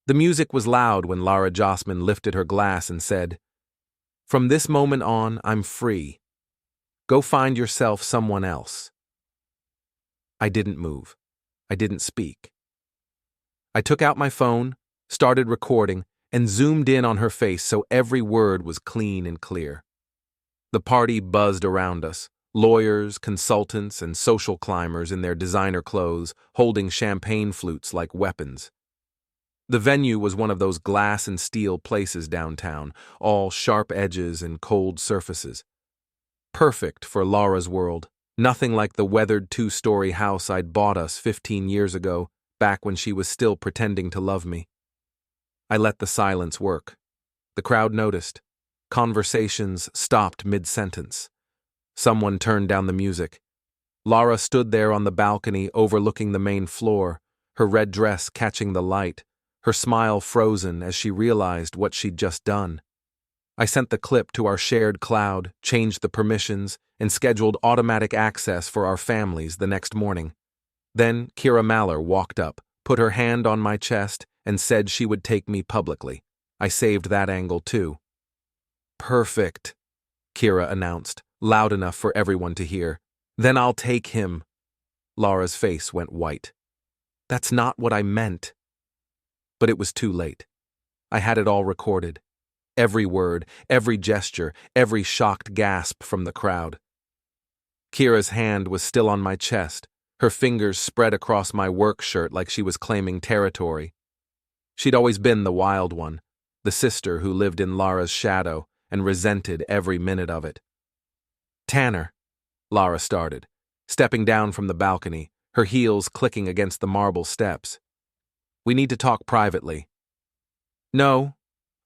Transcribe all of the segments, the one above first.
The music was loud when Lara Jossman lifted her glass and said, "From this moment on, I'm free. Go find yourself someone else." I didn't move. I didn't speak. I took out my phone, started recording, and zoomed in on her face so every word was clean and clear. The party buzzed around us, lawyers, consultants, and social climbers in their designer clothes, holding champagne flutes like weapons. The venue was one of those glass and steel places downtown, all sharp edges and cold surfaces. Perfect for Lara's world, nothing like the weathered two-story house I'd bought us 15 years ago, back when she was still pretending to love me. I let the silence work. The crowd noticed. Conversations stopped mid-sentence. Someone turned down the music. Lara stood there on the balcony overlooking the main floor, her red dress catching the light, her smile frozen as she realized what she'd just done. I sent the clip to our shared cloud, changed the permissions, and scheduled automatic access for our families the next morning. Then Kira Maller walked up, put her hand on my chest, and said she would take me publicly. I saved that angle too. "Perfect," Kira announced, loud enough for everyone to hear. "Then I'll take him." Lara's face went white. "That's not what I meant." But it was too late. I had it all recorded. Every word, every gesture, every shocked gasp from the crowd. Kira's hand was still on my chest, her fingers spread across my work shirt like she was claiming territory. She'd always been the wild one, the sister who lived in Lara's shadow and resented every minute of it. "Tanner," Lara started, stepping down from the balcony, her heels clicking against the marble steps. "We need to talk privately." "No,"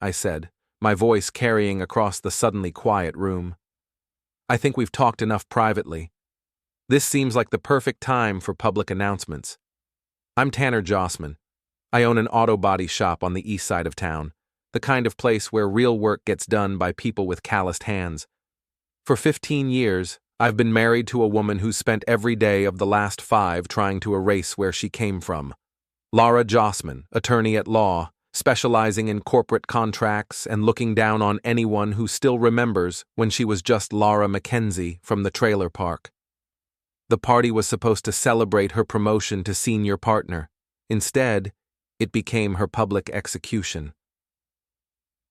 I said, my voice carrying across the suddenly quiet room. "I think we've talked enough privately. This seems like the perfect time for public announcements. I'm Tanner Jossman. I own an auto body shop on the east side of town, the kind of place where real work gets done by people with calloused hands. For 15 years, I've been married to a woman who spent every day of the last 5 trying to erase where she came from. Lara Jossman, attorney at law, specializing in corporate contracts and looking down on anyone who still remembers when she was just Laura Mackenzie from the trailer park. The party was supposed to celebrate her promotion to senior partner. Instead, it became her public execution.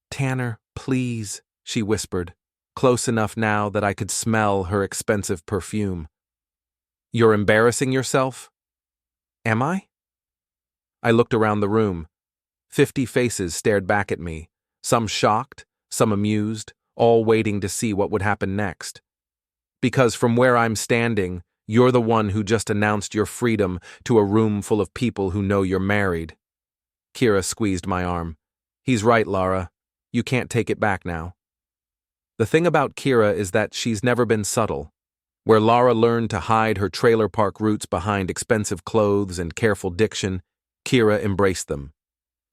"Tanner, please," she whispered, close enough now that I could smell her expensive perfume. "You're embarrassing yourself?" "Am I?" I looked around the room. 50 faces stared back at me, some shocked, some amused, all waiting to see what would happen next. Because from where I'm standing, you're the one who just announced your freedom to a room full of people who know you're married. Kira squeezed my arm. "He's right, Lara. You can't take it back now." The thing about Kira is that she's never been subtle. Where Lara learned to hide her trailer park roots behind expensive clothes and careful diction, Kira embraced them.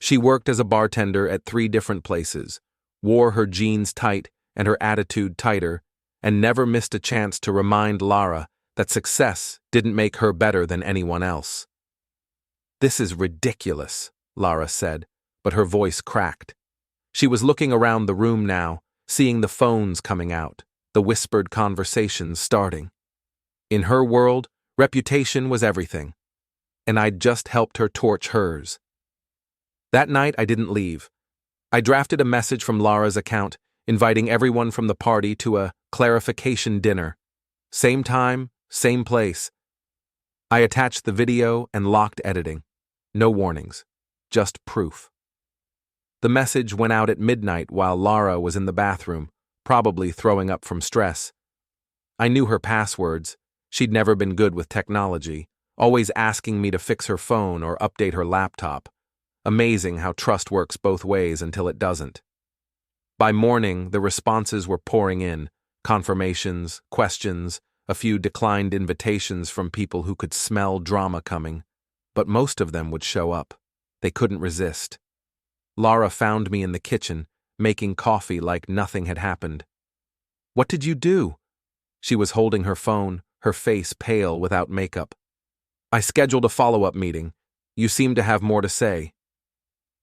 She worked as a bartender at 3 different places, wore her jeans tight and her attitude tighter, and never missed a chance to remind Lara that success didn't make her better than anyone else. "This is ridiculous," Lara said, but her voice cracked. She was looking around the room now, seeing the phones coming out, the whispered conversations starting. In her world, reputation was everything, and I'd just helped her torch hers. That night, I didn't leave. I drafted a message from Lara's account, inviting everyone from the party to a clarification dinner. Same time, same place. I attached the video and locked editing. No warnings, just proof. The message went out at midnight while Lara was in the bathroom, probably throwing up from stress. I knew her passwords. She'd never been good with technology, always asking me to fix her phone or update her laptop. Amazing how trust works both ways until it doesn't. By morning, the responses were pouring in, confirmations, questions, a few declined invitations from people who could smell drama coming, but most of them would show up. They couldn't resist. Lara found me in the kitchen, making coffee like nothing had happened. "What did you do?" She was holding her phone, her face pale without makeup. "I scheduled a follow-up meeting. You seem to have more to say."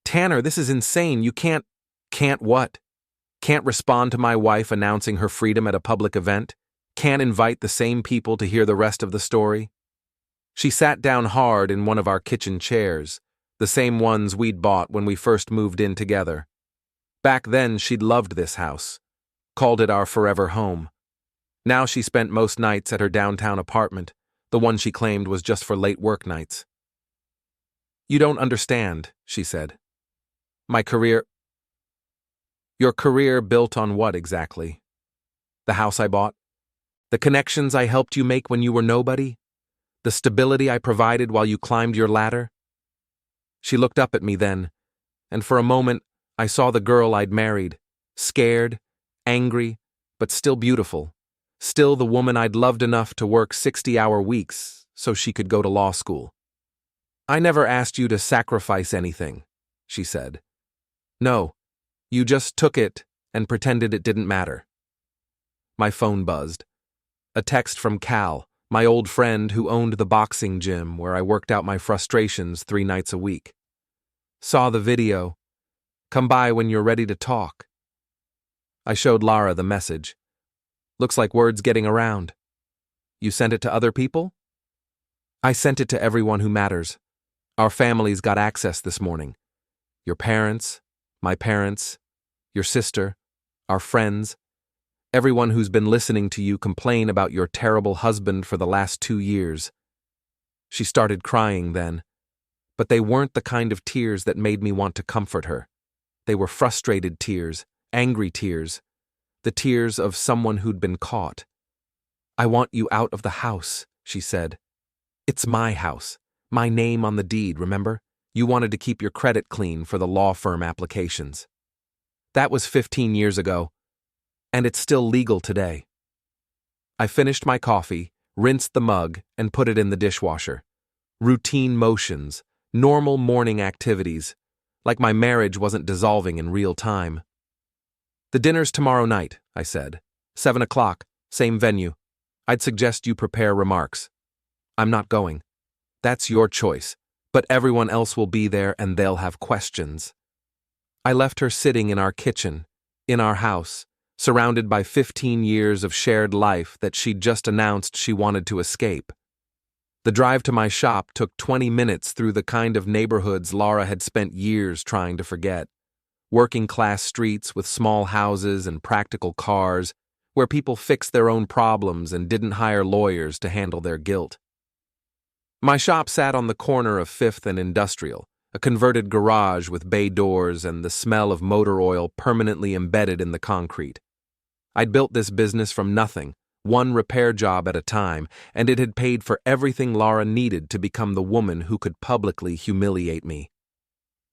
Tanner, this is insane. You can't what? Can't respond to my wife announcing her freedom at a public event? Can't invite the same people to hear the rest of the story? She sat down hard in one of our kitchen chairs, the same ones we'd bought when we first moved in together. Back then, she'd loved this house, called it our forever home. Now she spent most nights at her downtown apartment, the one she claimed was just for late work nights. You don't understand, she said. My career. Your career built on what exactly? The house I bought? The connections I helped you make when you were nobody? The stability I provided while you climbed your ladder? She looked up at me then, and for a moment I saw the girl I'd married, scared, angry, but still beautiful, still the woman I'd loved enough to work 60-hour weeks so she could go to law school. I never asked you to sacrifice anything, she said. No, you just took it and pretended it didn't matter. My phone buzzed. A text from Cal, my old friend who owned the boxing gym where I worked out my frustrations 3 nights a week. Saw the video. Come by when you're ready to talk. I showed Lara the message. Looks like word's getting around. You sent it to other people? I sent it to everyone who matters. Our families got access this morning. Your parents, my parents, your sister, our friends, everyone who's been listening to you complain about your terrible husband for the last 2 years. She started crying then, but they weren't the kind of tears that made me want to comfort her. They were frustrated tears, angry tears, the tears of someone who'd been caught. I want you out of the house, she said. It's my house, my name on the deed, remember? You wanted to keep your credit clean for the law firm applications. That was 15 years ago. And it's still legal today. I finished my coffee, rinsed the mug, and put it in the dishwasher. Routine motions, normal morning activities, like my marriage wasn't dissolving in real time. The dinner's tomorrow night, I said. 7 o'clock, same venue. I'd suggest you prepare remarks. I'm not going. That's your choice, but everyone else will be there and they'll have questions. I left her sitting in our kitchen, in our house, surrounded by 15 years of shared life that she'd just announced she wanted to escape. The drive to my shop took 20 minutes through the kind of neighborhoods Lara had spent years trying to forget. Working-class streets with small houses and practical cars, where people fixed their own problems and didn't hire lawyers to handle their guilt. My shop sat on the corner of 5th and Industrial, a converted garage with bay doors and the smell of motor oil permanently embedded in the concrete. I'd built this business from nothing, one repair job at a time, and it had paid for everything Lara needed to become the woman who could publicly humiliate me.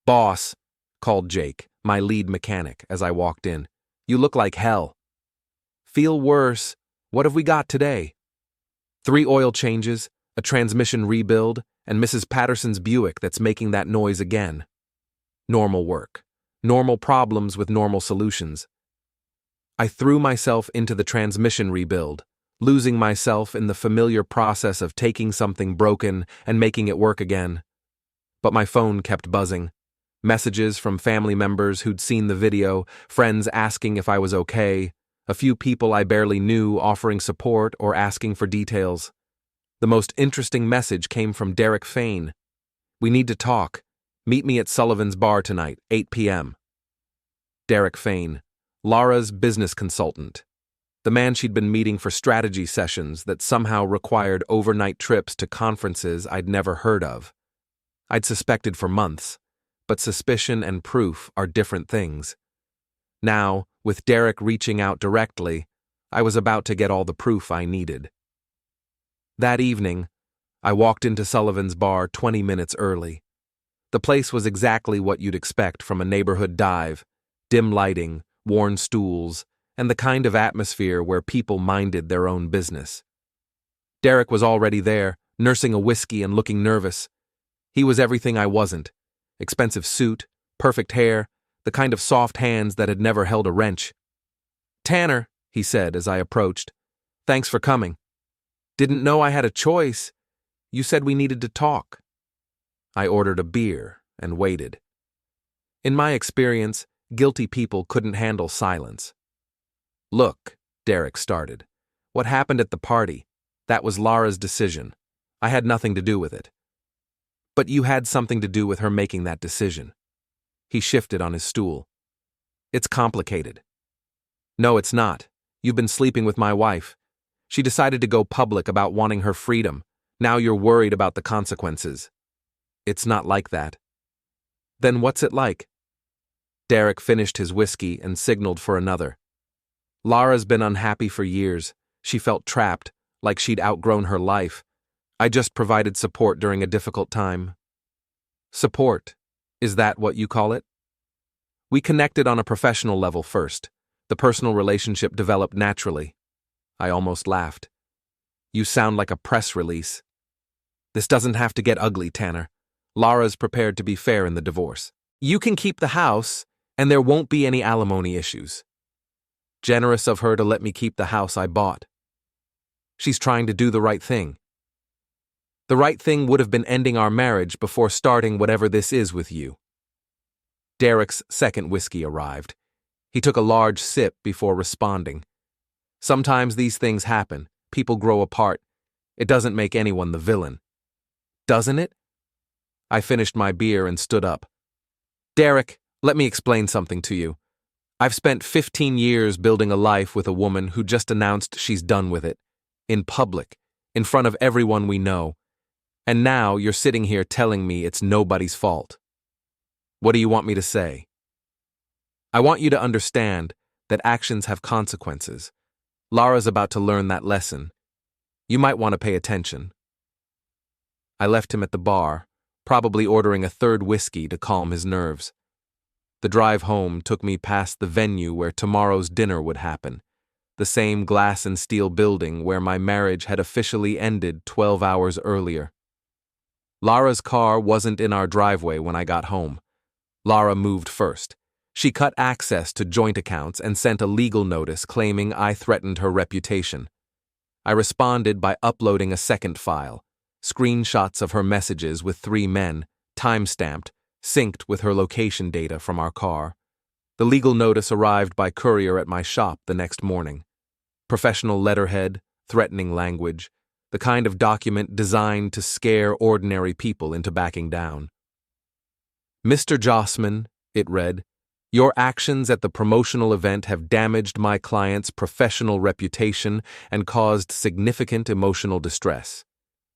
Boss, called Jake, my lead mechanic, as I walked in. You look like hell. Feel worse. What have we got today? 3 oil changes, a transmission rebuild, and Mrs. Patterson's Buick that's making that noise again. Normal work. Normal problems with normal solutions. I threw myself into the transmission rebuild, losing myself in the familiar process of taking something broken and making it work again. But my phone kept buzzing. Messages from family members who'd seen the video, friends asking if I was okay, a few people I barely knew offering support or asking for details. The most interesting message came from Derek Fain. We need to talk. Meet me at Sullivan's Bar tonight, 8 p.m. Derek Fain, Lara's business consultant. The man she'd been meeting for strategy sessions that somehow required overnight trips to conferences I'd never heard of. I'd suspected for months, but suspicion and proof are different things. Now, with Derek reaching out directly, I was about to get all the proof I needed. That evening, I walked into Sullivan's Bar 20 minutes early. The place was exactly what you'd expect from a neighborhood dive: dim lighting, worn stools, and the kind of atmosphere where people minded their own business. Derek was already there, nursing a whiskey and looking nervous. He was everything I wasn't: expensive suit, perfect hair, the kind of soft hands that had never held a wrench. "Tanner," he said as I approached, "thanks for coming. Didn't know I had a choice. You said we needed to talk." I ordered a beer and waited. In my experience, guilty people couldn't handle silence. Look, Derek started. What happened at the party? That was Lara's decision. I had nothing to do with it. But you had something to do with her making that decision. He shifted on his stool. It's complicated. No, it's not. You've been sleeping with my wife. She decided to go public about wanting her freedom. Now you're worried about the consequences. It's not like that. Then what's it like? Derek finished his whiskey and signaled for another. Lara's been unhappy for years. She felt trapped, like she'd outgrown her life. I just provided support during a difficult time. Support? Is that what you call it? We connected on a professional level first. The personal relationship developed naturally. I almost laughed. You sound like a press release. This doesn't have to get ugly, Tanner. Lara's prepared to be fair in the divorce. You can keep the house, and there won't be any alimony issues. Generous of her to let me keep the house I bought. She's trying to do the right thing. The right thing would have been ending our marriage before starting whatever this is with you. Derek's second whiskey arrived. He took a large sip before responding. Sometimes these things happen. People grow apart. It doesn't make anyone the villain. Doesn't it? I finished my beer and stood up. Derek, let me explain something to you. I've spent 15 years building a life with a woman who just announced she's done with it. In public, in front of everyone we know. And now you're sitting here telling me it's nobody's fault. What do you want me to say? I want you to understand that actions have consequences. Lara's about to learn that lesson. You might want to pay attention. I left him at the bar, probably ordering a third whiskey to calm his nerves. The drive home took me past the venue where tomorrow's dinner would happen, the same glass and steel building where my marriage had officially ended 12 hours earlier. Lara's car wasn't in our driveway when I got home. Lara moved first. She cut access to joint accounts and sent a legal notice claiming I threatened her reputation. I responded by uploading a second file, screenshots of her messages with 3 men, time-stamped, synced with her location data from our car. The legal notice arrived by courier at my shop the next morning. Professional letterhead, threatening language, the kind of document designed to scare ordinary people into backing down. Mr. Jossman, it read, your actions at the promotional event have damaged my client's professional reputation and caused significant emotional distress.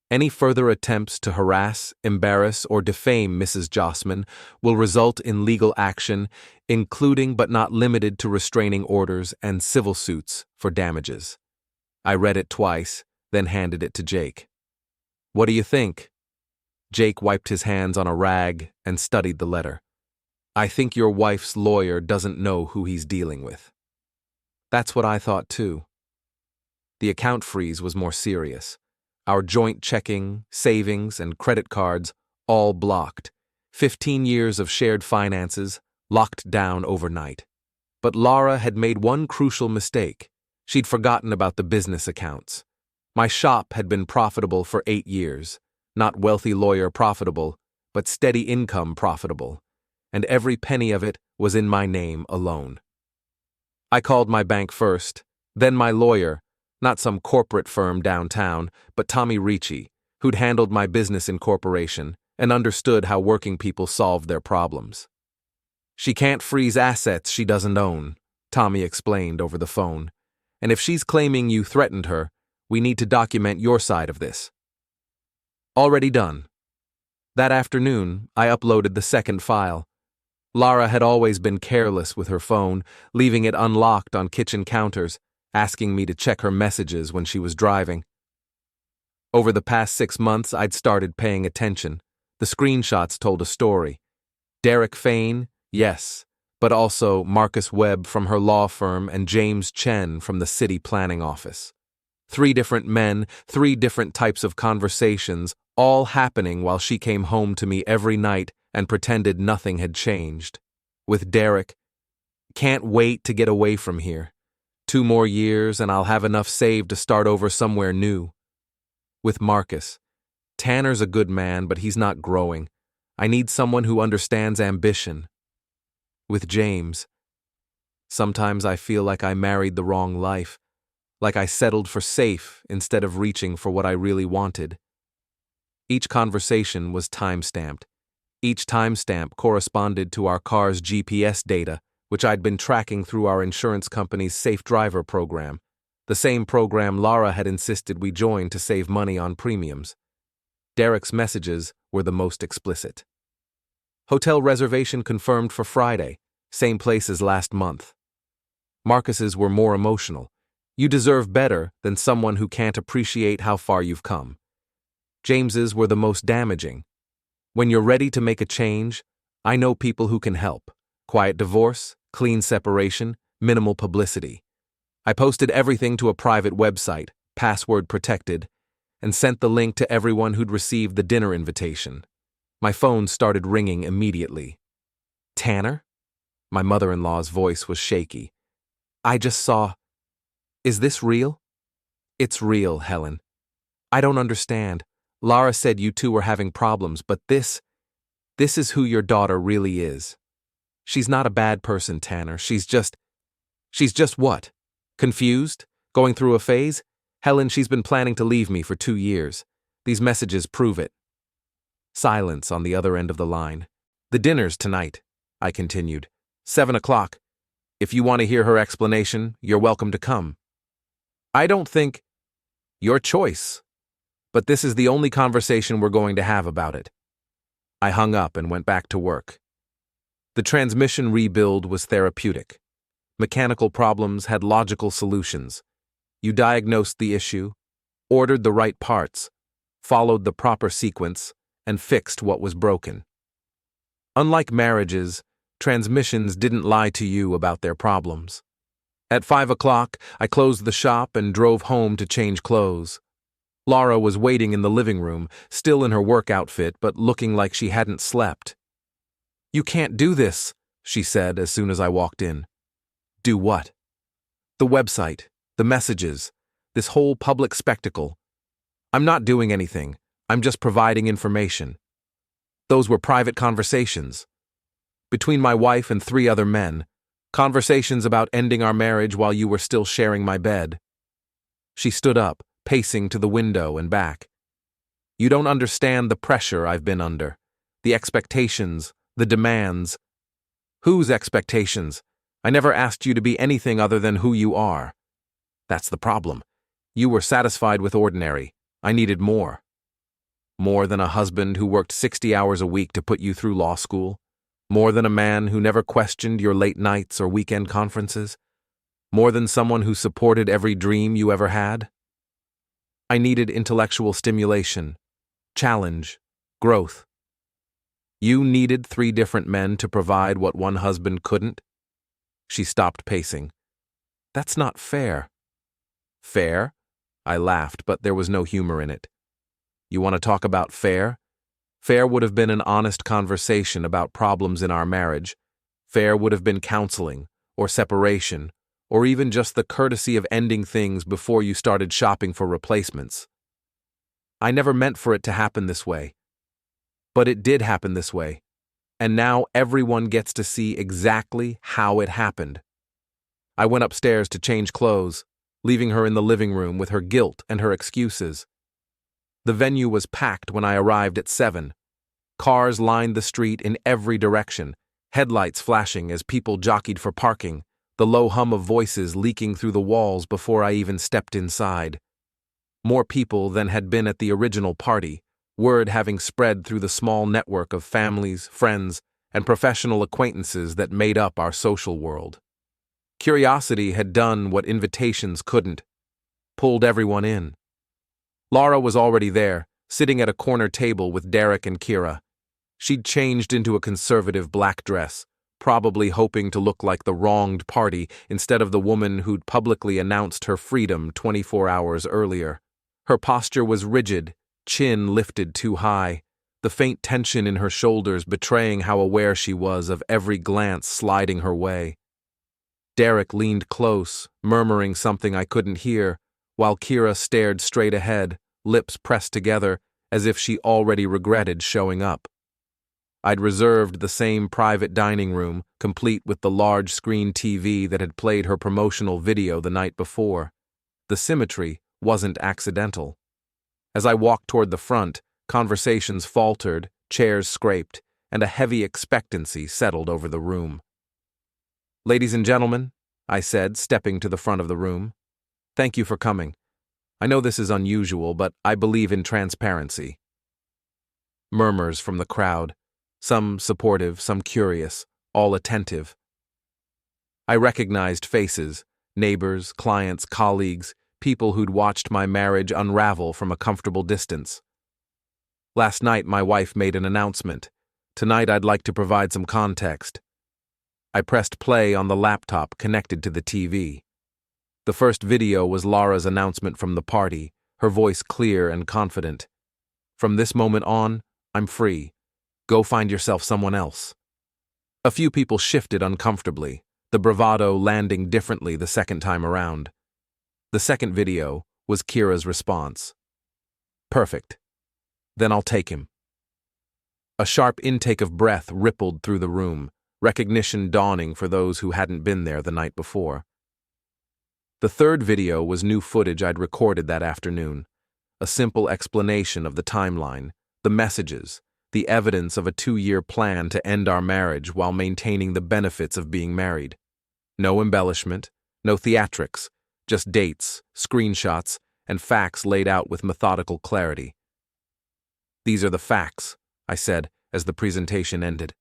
Any further attempts to harass, embarrass, or defame Mrs. Jossman will result in legal action, including but not limited to restraining orders and civil suits for damages. I read it twice, then handed it to Jake. What do you think? Jake wiped his hands on a rag and studied the letter. I think your wife's lawyer doesn't know who he's dealing with. That's what I thought too. The account freeze was more serious. Our joint checking, savings, and credit cards all blocked. 15 years of shared finances locked down overnight. But Lara had made one crucial mistake. She'd forgotten about the business accounts. My shop had been profitable for 8 years. Not wealthy lawyer profitable, but steady income profitable. And every penny of it was in my name alone. I called my bank first, then my lawyer, not some corporate firm downtown, but Tommy Ricci, who'd handled my business incorporation and understood how working people solved their problems. She can't freeze assets she doesn't own, Tommy explained over the phone. And if she's claiming you threatened her, we need to document your side of this. Already done. That afternoon, I uploaded the second file. Lara had always been careless with her phone, leaving it unlocked on kitchen counters, asking me to check her messages when she was driving. Over the past 6 months, I'd started paying attention. The screenshots told a story. Derek Fain, yes, but also Marcus Webb from her law firm and James Chen from the city planning office. 3 different men, 3 different types of conversations, all happening while she came home to me every night and pretended nothing had changed. With Derek, can't wait to get away from here. 2 more years and I'll have enough saved to start over somewhere new. With Marcus, Tanner's a good man, but he's not growing. I need someone who understands ambition. with James. Sometimes I feel like I married the wrong life, like I settled for safe instead of reaching for what I really wanted. Each conversation was time-stamped. Each timestamp corresponded to our car's GPS data, which I'd been tracking through our insurance company's Safe Driver program, the same program Lara had insisted we join to save money on premiums. Derek's messages were the most explicit. Hotel reservation confirmed for Friday, same place as last month. Marcus's were more emotional. You deserve better than someone who can't appreciate how far you've come. James's were the most damaging. When you're ready to make a change, I know people who can help. Quiet divorce, clean separation, minimal publicity. I posted everything to a private website, password protected, and sent the link to everyone who'd received the dinner invitation. My phone started ringing immediately. Tanner? My mother-in-law's voice was shaky. I just saw. Is this real? It's real, Helen. I don't understand. Lara said you two were having problems, but this is who your daughter really is. She's not a bad person, Tanner. She's just what? Confused? Going through a phase? Helen, she's been planning to leave me for 2 years. These messages prove it. Silence on the other end of the line. The dinner's tonight, I continued. 7 o'clock. If you want to hear her explanation, you're welcome to come. I don't think. Your choice. But this is the only conversation we're going to have about it. I hung up and went back to work. The transmission rebuild was therapeutic. Mechanical problems had logical solutions. You diagnosed the issue, ordered the right parts, followed the proper sequence, and fixed what was broken. Unlike marriages, transmissions didn't lie to you about their problems. At 5 o'clock, I closed the shop and drove home to change clothes. Lara was waiting in the living room, still in her work outfit but looking like she hadn't slept. You can't do this, she said as soon as I walked in. Do what? The website, the messages, this whole public spectacle. I'm not doing anything, I'm just providing information. Those were private conversations. Between my wife and 3 other men, conversations about ending our marriage while you were still sharing my bed. She stood up, pacing to the window and back. You don't understand the pressure I've been under, the expectations, the demands. Whose expectations? I never asked you to be anything other than who you are. That's the problem. You were satisfied with ordinary. I needed more. More than a husband who worked 60 hours a week to put you through law school. More than a man who never questioned your late nights or weekend conferences. More than someone who supported every dream you ever had. I needed intellectual stimulation, challenge, growth. You needed 3 different men to provide what one husband couldn't? She stopped pacing. That's not fair. Fair? I laughed, but there was no humor in it. You want to talk about fair? Fair would have been an honest conversation about problems in our marriage. Fair would have been counseling, or separation, or even just the courtesy of ending things before you started shopping for replacements. I never meant for it to happen this way. But it did happen this way, and now everyone gets to see exactly how it happened. I went upstairs to change clothes, leaving her in the living room with her guilt and her excuses. The venue was packed when I arrived at 7. Cars lined the street in every direction, headlights flashing as people jockeyed for parking, the low hum of voices leaking through the walls before I even stepped inside. More people than had been at the original party, word having spread through the small network of families, friends, and professional acquaintances that made up our social world. Curiosity had done what invitations couldn't, pulled everyone in. Lara was already there, sitting at a corner table with Derek and Kira. She'd changed into a conservative black dress, probably hoping to look like the wronged party instead of the woman who'd publicly announced her freedom 24 hours earlier. Her posture was rigid, chin lifted too high, the faint tension in her shoulders betraying how aware she was of every glance sliding her way. Derek leaned close, murmuring something I couldn't hear, while Kira stared straight ahead, lips pressed together, as if she already regretted showing up. I'd reserved the same private dining room, complete with the large screen TV that had played her promotional video the night before. The symmetry wasn't accidental. As I walked toward the front, conversations faltered, chairs scraped, and a heavy expectancy settled over the room. "Ladies and gentlemen," I said, stepping to the front of the room, "thank you for coming. I know this is unusual, but I believe in transparency." Murmurs from the crowd, some supportive, some curious, all attentive. I recognized faces, neighbors, clients, colleagues, people who'd watched my marriage unravel from a comfortable distance. Last night, my wife made an announcement. Tonight, I'd like to provide some context. I pressed play on the laptop connected to the TV. The first video was Lara's announcement from the party, her voice clear and confident. "From this moment on, I'm free. Go find yourself someone else." A few people shifted uncomfortably, the bravado landing differently the second time around. The second video was Kira's response. "Perfect. Then I'll take him." A sharp intake of breath rippled through the room, recognition dawning for those who hadn't been there the night before. The third video was new footage I'd recorded that afternoon, a simple explanation of the timeline, the messages, the evidence of a 2-year plan to end our marriage while maintaining the benefits of being married. No embellishment, no theatrics, just dates, screenshots, and facts laid out with methodical clarity. "These are the facts," I said as the presentation ended.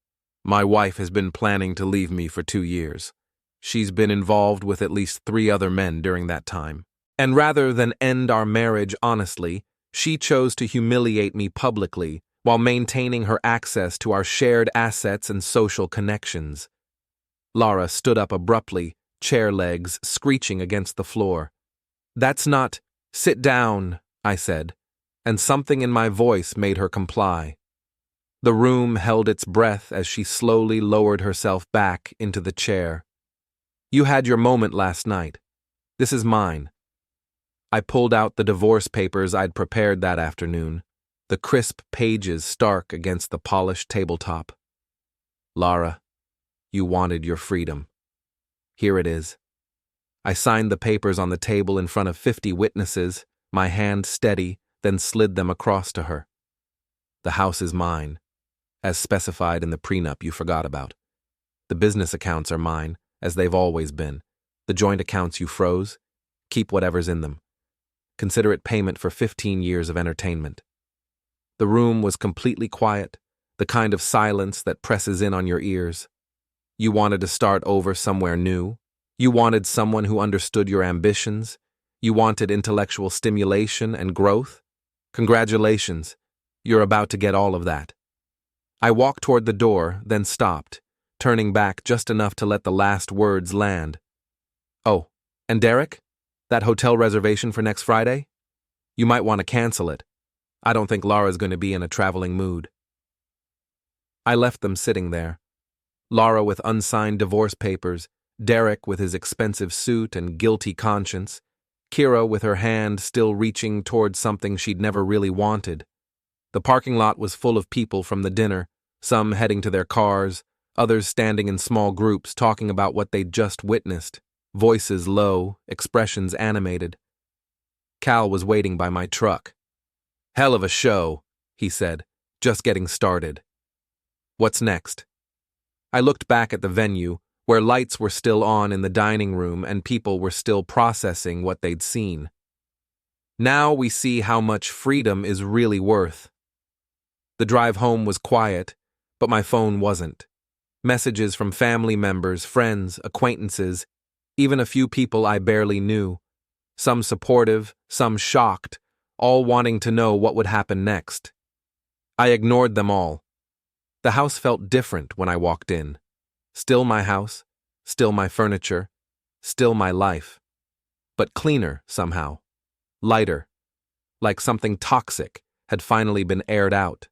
"My wife has been planning to leave me for 2 years. She's been involved with at least 3 other men during that time. And rather than end our marriage honestly, she chose to humiliate me publicly while maintaining her access to our shared assets and social connections." Lara stood up abruptly, chair legs screeching against the floor. "That's not—" "Sit down," I said, and something in my voice made her comply. The room held its breath as she slowly lowered herself back into the chair. "You had your moment last night. This is mine." I pulled out the divorce papers I'd prepared that afternoon, the crisp pages stark against the polished tabletop. "Lara, you wanted your freedom. Here it is." I signed the papers on the table in front of 50 witnesses, my hand steady, then slid them across to her. "The house is mine, as specified in the prenup you forgot about. The business accounts are mine, as they've always been. The joint accounts you froze, keep whatever's in them. Consider it payment for 15 years of entertainment." The room was completely quiet, the kind of silence that presses in on your ears. You wanted to start over somewhere new. You wanted someone who understood your ambitions. You wanted intellectual stimulation and growth. Congratulations, you're about to get all of that. I walked toward the door, then stopped, turning back just enough to let the last words land. "Oh, and Derek? That hotel reservation for next Friday? You might want to cancel it. I don't think Lara's going to be in a traveling mood." I left them sitting there. Lara with unsigned divorce papers, Derek with his expensive suit and guilty conscience, Kira with her hand still reaching toward something she'd never really wanted. The parking lot was full of people from the dinner, some heading to their cars, others standing in small groups talking about what they'd just witnessed, voices low, expressions animated. Cal was waiting by my truck. "Hell of a show," he said, "just getting started." "What's next?" I looked back at the venue, where lights were still on in the dining room and people were still processing what they'd seen. Now we see how much freedom is really worth. The drive home was quiet, but my phone wasn't. Messages from family members, friends, acquaintances, even a few people I barely knew. Some supportive, some shocked, all wanting to know what would happen next. I ignored them all. The house felt different when I walked in. Still my house, still my furniture, still my life. But cleaner somehow. Lighter. Like something toxic had finally been aired out.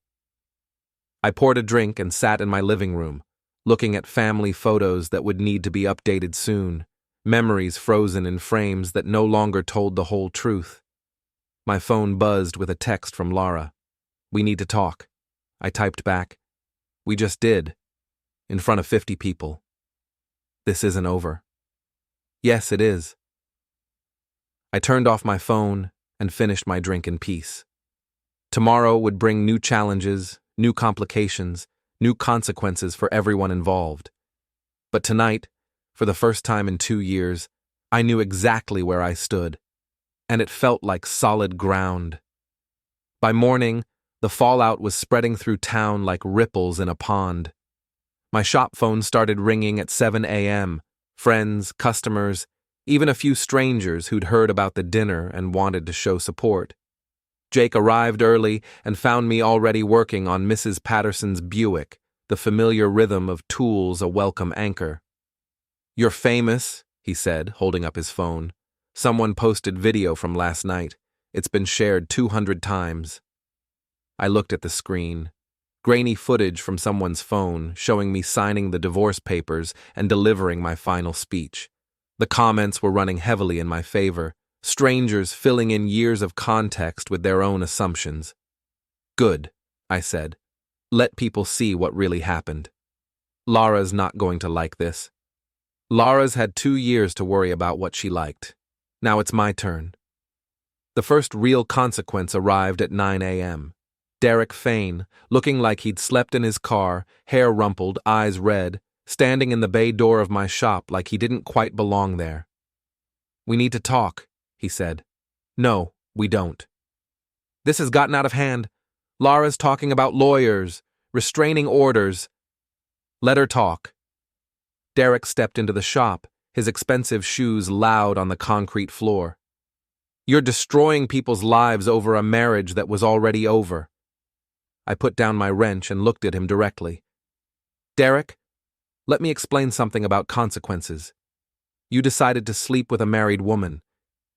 I poured a drink and sat in my living room, looking at family photos that would need to be updated soon, memories frozen in frames that no longer told the whole truth. My phone buzzed with a text from Lara. "We need to talk." I typed back, We just did, in front of 50 people. This isn't over. Yes, it is. I turned off my phone and finished my drink in peace. Tomorrow would bring new challenges, new complications, new consequences for everyone involved. But tonight, for the first time in 2 years, I knew exactly where I stood, and it felt like solid ground. By morning, the fallout was spreading through town like ripples in a pond. My shop phone started ringing at 7 a.m. Friends, customers, even a few strangers who'd heard about the dinner and wanted to show support. Jake arrived early and found me already working on Mrs. Patterson's Buick, the familiar rhythm of tools a welcome anchor. "You're famous," he said, holding up his phone. "Someone posted video from last night. It's been shared 200 times. I looked at the screen. Grainy footage from someone's phone showing me signing the divorce papers and delivering my final speech. The comments were running heavily in my favor, strangers filling in years of context with their own assumptions. "Good," I said. "Let people see what really happened. Lara's not going to like this." Lara's had 2 years to worry about what she liked. Now it's my turn. The first real consequence arrived at 9 a.m. Derek Fain, looking like he'd slept in his car, hair rumpled, eyes red, standing in the bay door of my shop like he didn't quite belong there. "We need to talk," he said. "No, we don't. This has gotten out of hand. Lara's talking about lawyers, restraining orders. Let her talk." Derek stepped into the shop, his expensive shoes loud on the concrete floor. "You're destroying people's lives over a marriage that was already over." I put down my wrench and looked at him directly. "Derek, let me explain something about consequences. You decided to sleep with a married woman.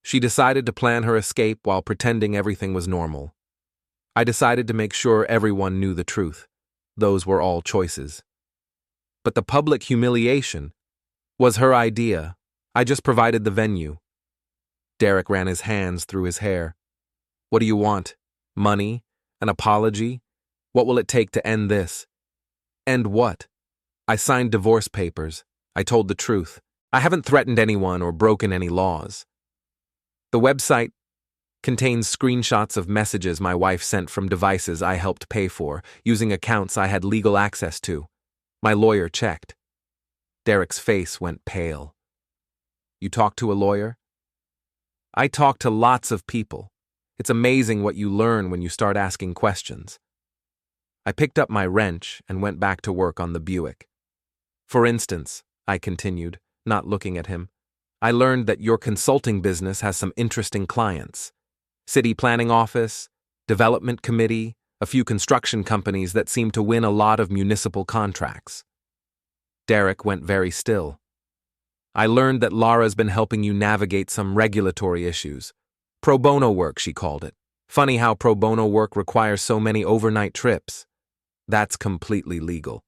She decided to plan her escape while pretending everything was normal. I decided to make sure everyone knew the truth. Those were all choices. But the public humiliation was her idea. I just provided the venue." Derek ran his hands through his hair. "What do you want? Money? An apology? What will it take to end this?" "End what?" "I signed divorce papers. I told the truth. I haven't threatened anyone or broken any laws. The website contains screenshots of messages my wife sent from devices I helped pay for, using accounts I had legal access to. My lawyer checked." Derek's face went pale. "You talked to a lawyer?" "I talked to lots of people. It's amazing what you learn when you start asking questions." I picked up my wrench and went back to work on the Buick. "For instance," I continued, not looking at him, "I learned that your consulting business has some interesting clients. City planning office, development committee, a few construction companies that seem to win a lot of municipal contracts." Derek went very still. "I learned that Lara's been helping you navigate some regulatory issues. Pro bono work, she called it. Funny how pro bono work requires so many overnight trips. That's completely legal."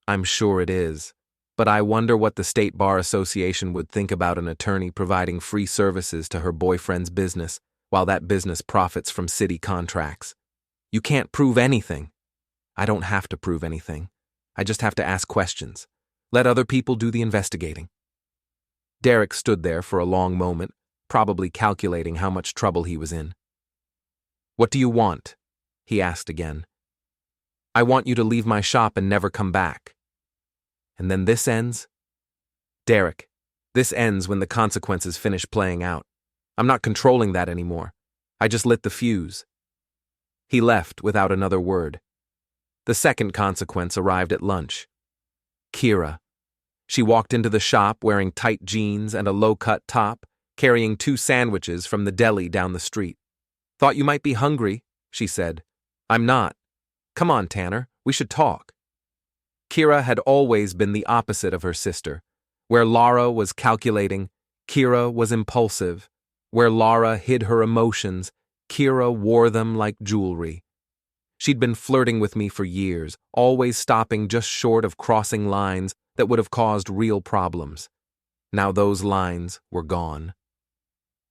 "I'm sure it is. But I wonder what the State Bar Association would think about an attorney providing free services to her boyfriend's business, while that business profits from city contracts. You can't prove anything." "I don't have to prove anything. I just have to ask questions. Let other people do the investigating." Derek stood there for a long moment, probably calculating how much trouble he was in. "What do you want?" he asked again. "I want you to leave my shop and never come back." "And then this ends?" "Derek, this ends when the consequences finish playing out. I'm not controlling that anymore. I just lit the fuse." He left without another word. The second consequence arrived at lunch. Kira. She walked into the shop wearing tight jeans and a low-cut top, carrying 2 sandwiches from the deli down the street. "Thought you might be hungry," she said. "I'm not. Come on, Tanner, we should talk." Kira had always been the opposite of her sister. Where Lara was calculating, Kira was impulsive. Where Lara hid her emotions, Kira wore them like jewelry. She'd been flirting with me for years, always stopping just short of crossing lines that would have caused real problems. Now those lines were gone.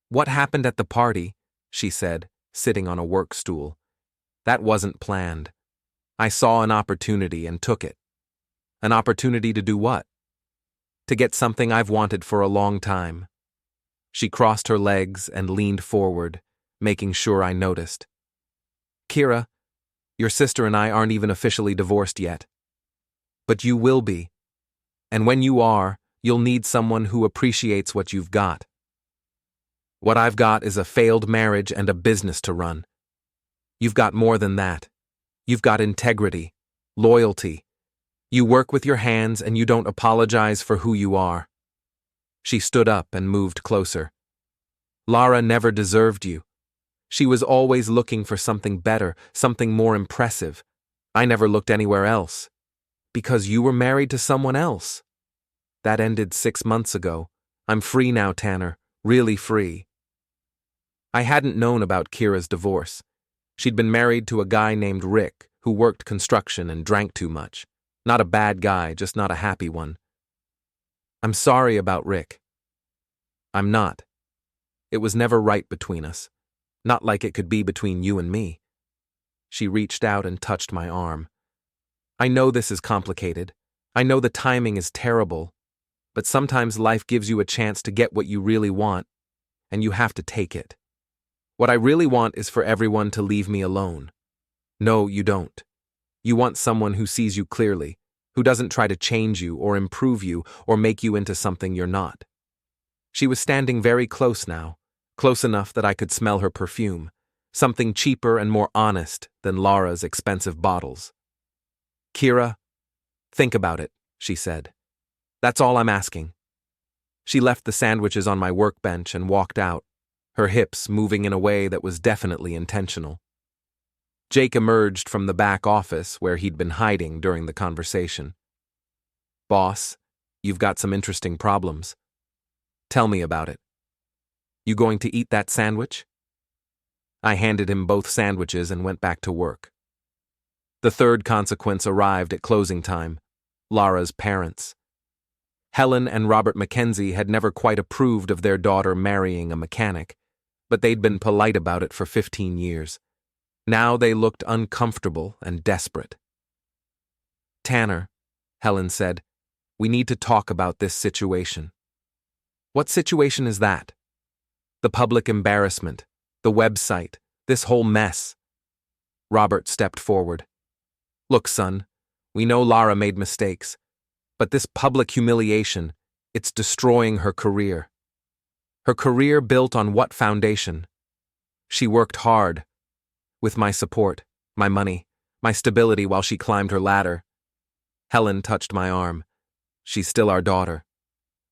"What happened at the party?" she said, sitting on a work stool. "That wasn't planned. I saw an opportunity and took it. An opportunity to do what? To get something I've wanted for a long time. She crossed her legs and leaned forward, making sure I noticed. Kira, your sister and I aren't even officially divorced yet. But you will be. And when you are, you'll need someone who appreciates what you've got. What I've got is a failed marriage and a business to run. You've got more than that. You've got integrity, loyalty. You work with your hands and you don't apologize for who you are. She stood up and moved closer. Lara never deserved you. She was always looking for something better, something more impressive. I never looked anywhere else. Because you were married to someone else. That ended 6 months ago. I'm free now, Tanner. Really free. I hadn't known about Kira's divorce. She'd been married to a guy named Rick, who worked construction and drank too much. Not a bad guy, just not a happy one. I'm sorry about Rick. I'm not. It was never right between us. Not like it could be between you and me. She reached out and touched my arm. I know this is complicated. I know the timing is terrible. But sometimes life gives you a chance to get what you really want, and you have to take it. What I really want is for everyone to leave me alone. No, you don't. You want someone who sees you clearly, who doesn't try to change you or improve you or make you into something you're not. She was standing very close now, close enough that I could smell her perfume, something cheaper and more honest than Lara's expensive bottles. Kira, think about it, she said. That's all I'm asking. She left the sandwiches on my workbench and walked out, her hips moving in a way that was definitely intentional. Jake emerged from the back office where he'd been hiding during the conversation. Boss, you've got some interesting problems. Tell me about it. You going to eat that sandwich? I handed him both sandwiches and went back to work. The third consequence arrived at closing time: Lara's parents. Helen and Robert Mackenzie had never quite approved of their daughter marrying a mechanic, but they'd been polite about it for 15 years. Now they looked uncomfortable and desperate. Tanner, Helen said, we need to talk about this situation. What situation is that? The public embarrassment, the website, this whole mess. Robert stepped forward. Look, son, we know Lara made mistakes, but this public humiliation, it's destroying her career. Her career built on what foundation? She worked hard. With my support, my money, my stability while she climbed her ladder. Helen touched my arm. She's still our daughter.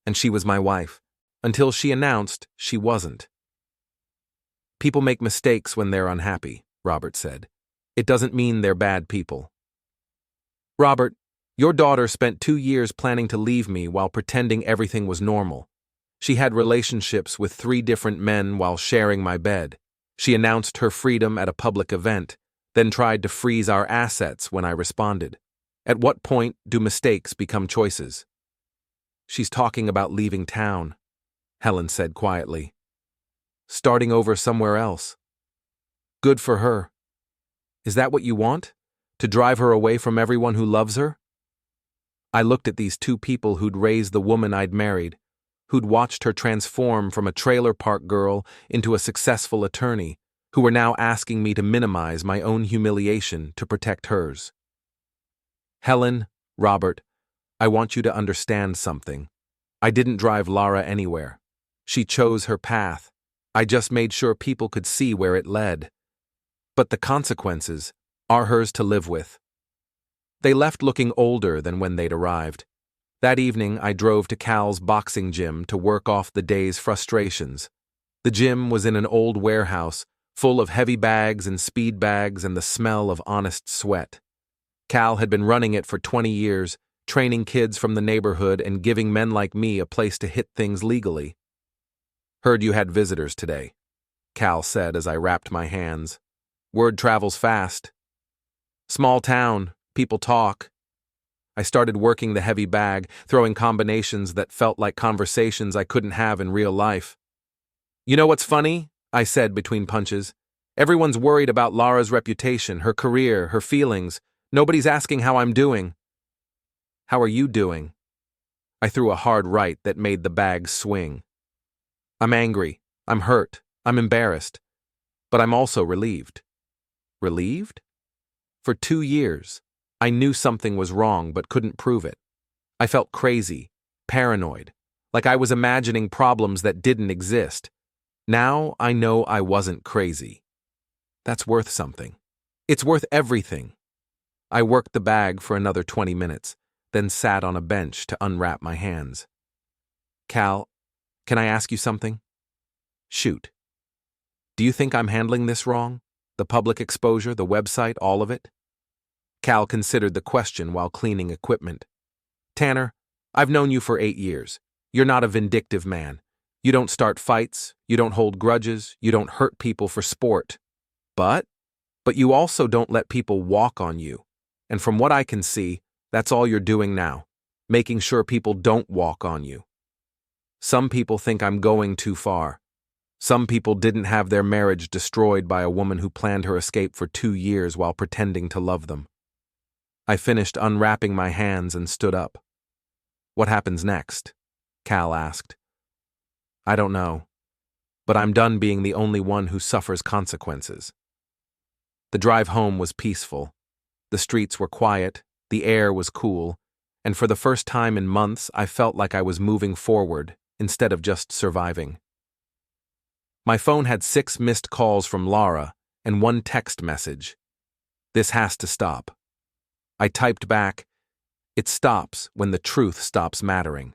And she was my wife, until she announced she wasn't. People make mistakes when they're unhappy, Robert said. It doesn't mean they're bad people. Robert, your daughter spent 2 years planning to leave me while pretending everything was normal. She had relationships with 3 different men while sharing my bed. She announced her freedom at a public event, then tried to freeze our assets when I responded. At what point do mistakes become choices? She's talking about leaving town, Helen said quietly. Starting over somewhere else. Good for her. Is that what you want? To drive her away from everyone who loves her? I looked at these 2 people who'd raised the woman I'd married, who'd watched her transform from a trailer park girl into a successful attorney, who were now asking me to minimize my own humiliation to protect hers. Helen, Robert, I want you to understand something. I didn't drive Lara anywhere. She chose her path. I just made sure people could see where it led. But the consequences are hers to live with. They left looking older than when they'd arrived. That evening, I drove to Cal's boxing gym to work off the day's frustrations. The gym was in an old warehouse, full of heavy bags and speed bags and the smell of honest sweat. Cal had been running it for 20 years, training kids from the neighborhood and giving men like me a place to hit things legally. Heard you had visitors today, Cal said as I wrapped my hands. Word travels fast. Small town, people talk. I started working the heavy bag, throwing combinations that felt like conversations I couldn't have in real life. You know what's funny? I said between punches. Everyone's worried about Lara's reputation, her career, her feelings. Nobody's asking how I'm doing. How are you doing? I threw a hard right that made the bag swing. I'm angry. I'm hurt. I'm embarrassed. But I'm also relieved. Relieved? For 2 years, I knew something was wrong but couldn't prove it. I felt crazy, paranoid, like I was imagining problems that didn't exist. Now I know I wasn't crazy. That's worth something. It's worth everything. I worked the bag for another 20 minutes, then sat on a bench to unwrap my hands. Cal, can I ask you something? Shoot. Do you think I'm handling this wrong? The public exposure, the website, all of it? Cal considered the question while cleaning equipment. Tanner, I've known you for 8 years. You're not a vindictive man. You don't start fights, you don't hold grudges, you don't hurt people for sport. But you also don't let people walk on you. And from what I can see, that's all you're doing now, making sure people don't walk on you. Some people think I'm going too far. Some people didn't have their marriage destroyed by a woman who planned her escape for 2 years while pretending to love them. I finished unwrapping my hands and stood up. What happens next? Cal asked. I don't know, but I'm done being the only one who suffers consequences. The drive home was peaceful. The streets were quiet, the air was cool, and for the first time in months I felt like I was moving forward instead of just surviving. My phone had 6 missed calls from Lara and 1 text message. This has to stop. I typed back, it stops when the truth stops mattering.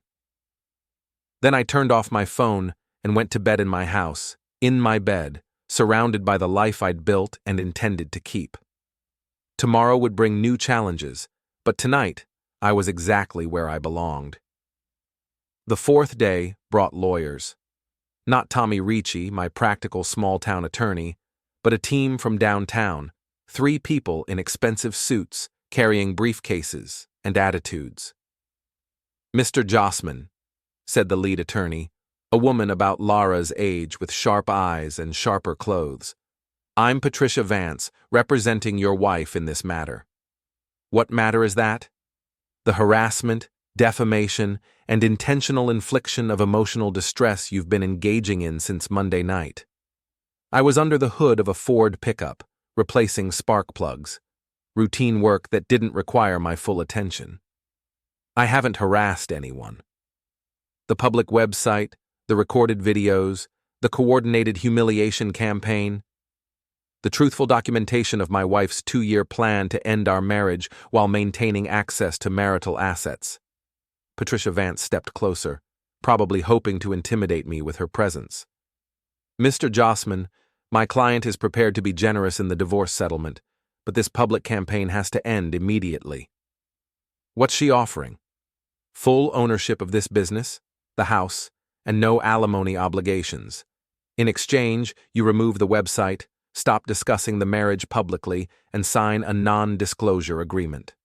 Then I turned off my phone and went to bed in my house, in my bed, surrounded by the life I'd built and intended to keep. Tomorrow would bring new challenges, but tonight I was exactly where I belonged. The 4th day brought lawyers. Not Tommy Ricci, my practical small-town attorney, but a team from downtown, 3 people in expensive suits carrying briefcases and attitudes. Mr. Jossman, said the lead attorney, a woman about Lara's age with sharp eyes and sharper clothes. I'm Patricia Vance, representing your wife in this matter. What matter is that? The harassment, defamation, and intentional infliction of emotional distress you've been engaging in since Monday night. I was under the hood of a Ford pickup, replacing spark plugs, routine work that didn't require my full attention. I haven't harassed anyone. The public website, the recorded videos, the coordinated humiliation campaign, the truthful documentation of my wife's 2-year plan to end our marriage while maintaining access to marital assets. Patricia Vance stepped closer, probably hoping to intimidate me with her presence. Mr. Jossman, my client is prepared to be generous in the divorce settlement, but this public campaign has to end immediately. What's she offering? Full ownership of this business, the house, and no alimony obligations. In exchange, you remove the website, stop discussing the marriage publicly, and sign a non-disclosure agreement.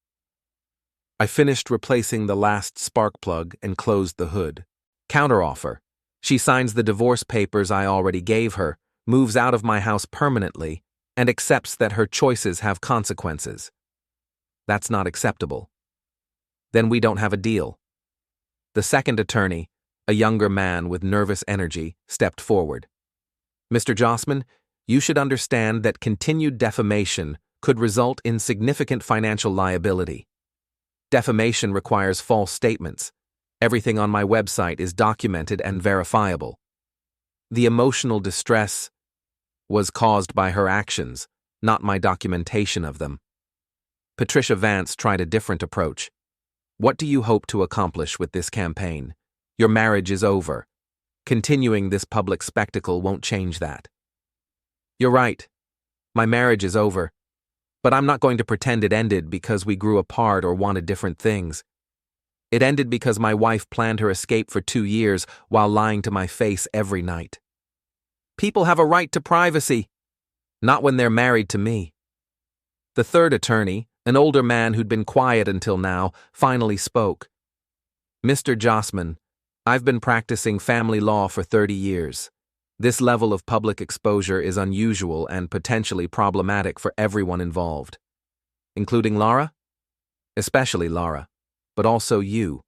I finished replacing the last spark plug and closed the hood. Counteroffer. She signs the divorce papers I already gave her, moves out of my house permanently, and accepts that her choices have consequences. That's not acceptable. Then we don't have a deal. The second attorney, a younger man with nervous energy, stepped forward. Mr. Jossman, you should understand that continued defamation could result in significant financial liability. Defamation requires false statements. Everything on my website is documented and verifiable. The emotional distress was caused by her actions, not my documentation of them. Patricia Vance tried a different approach. What do you hope to accomplish with this campaign? Your marriage is over. Continuing this public spectacle won't change that. You're right. My marriage is over. But I'm not going to pretend it ended because we grew apart or wanted different things. It ended because my wife planned her escape for 2 years while lying to my face every night. People have a right to privacy. Not when they're married to me. The third attorney, an older man who'd been quiet until now, finally spoke. Mr. Jossman, I've been practicing family law for 30 years. This level of public exposure is unusual and potentially problematic for everyone involved, including Lara? Especially Lara, but also you.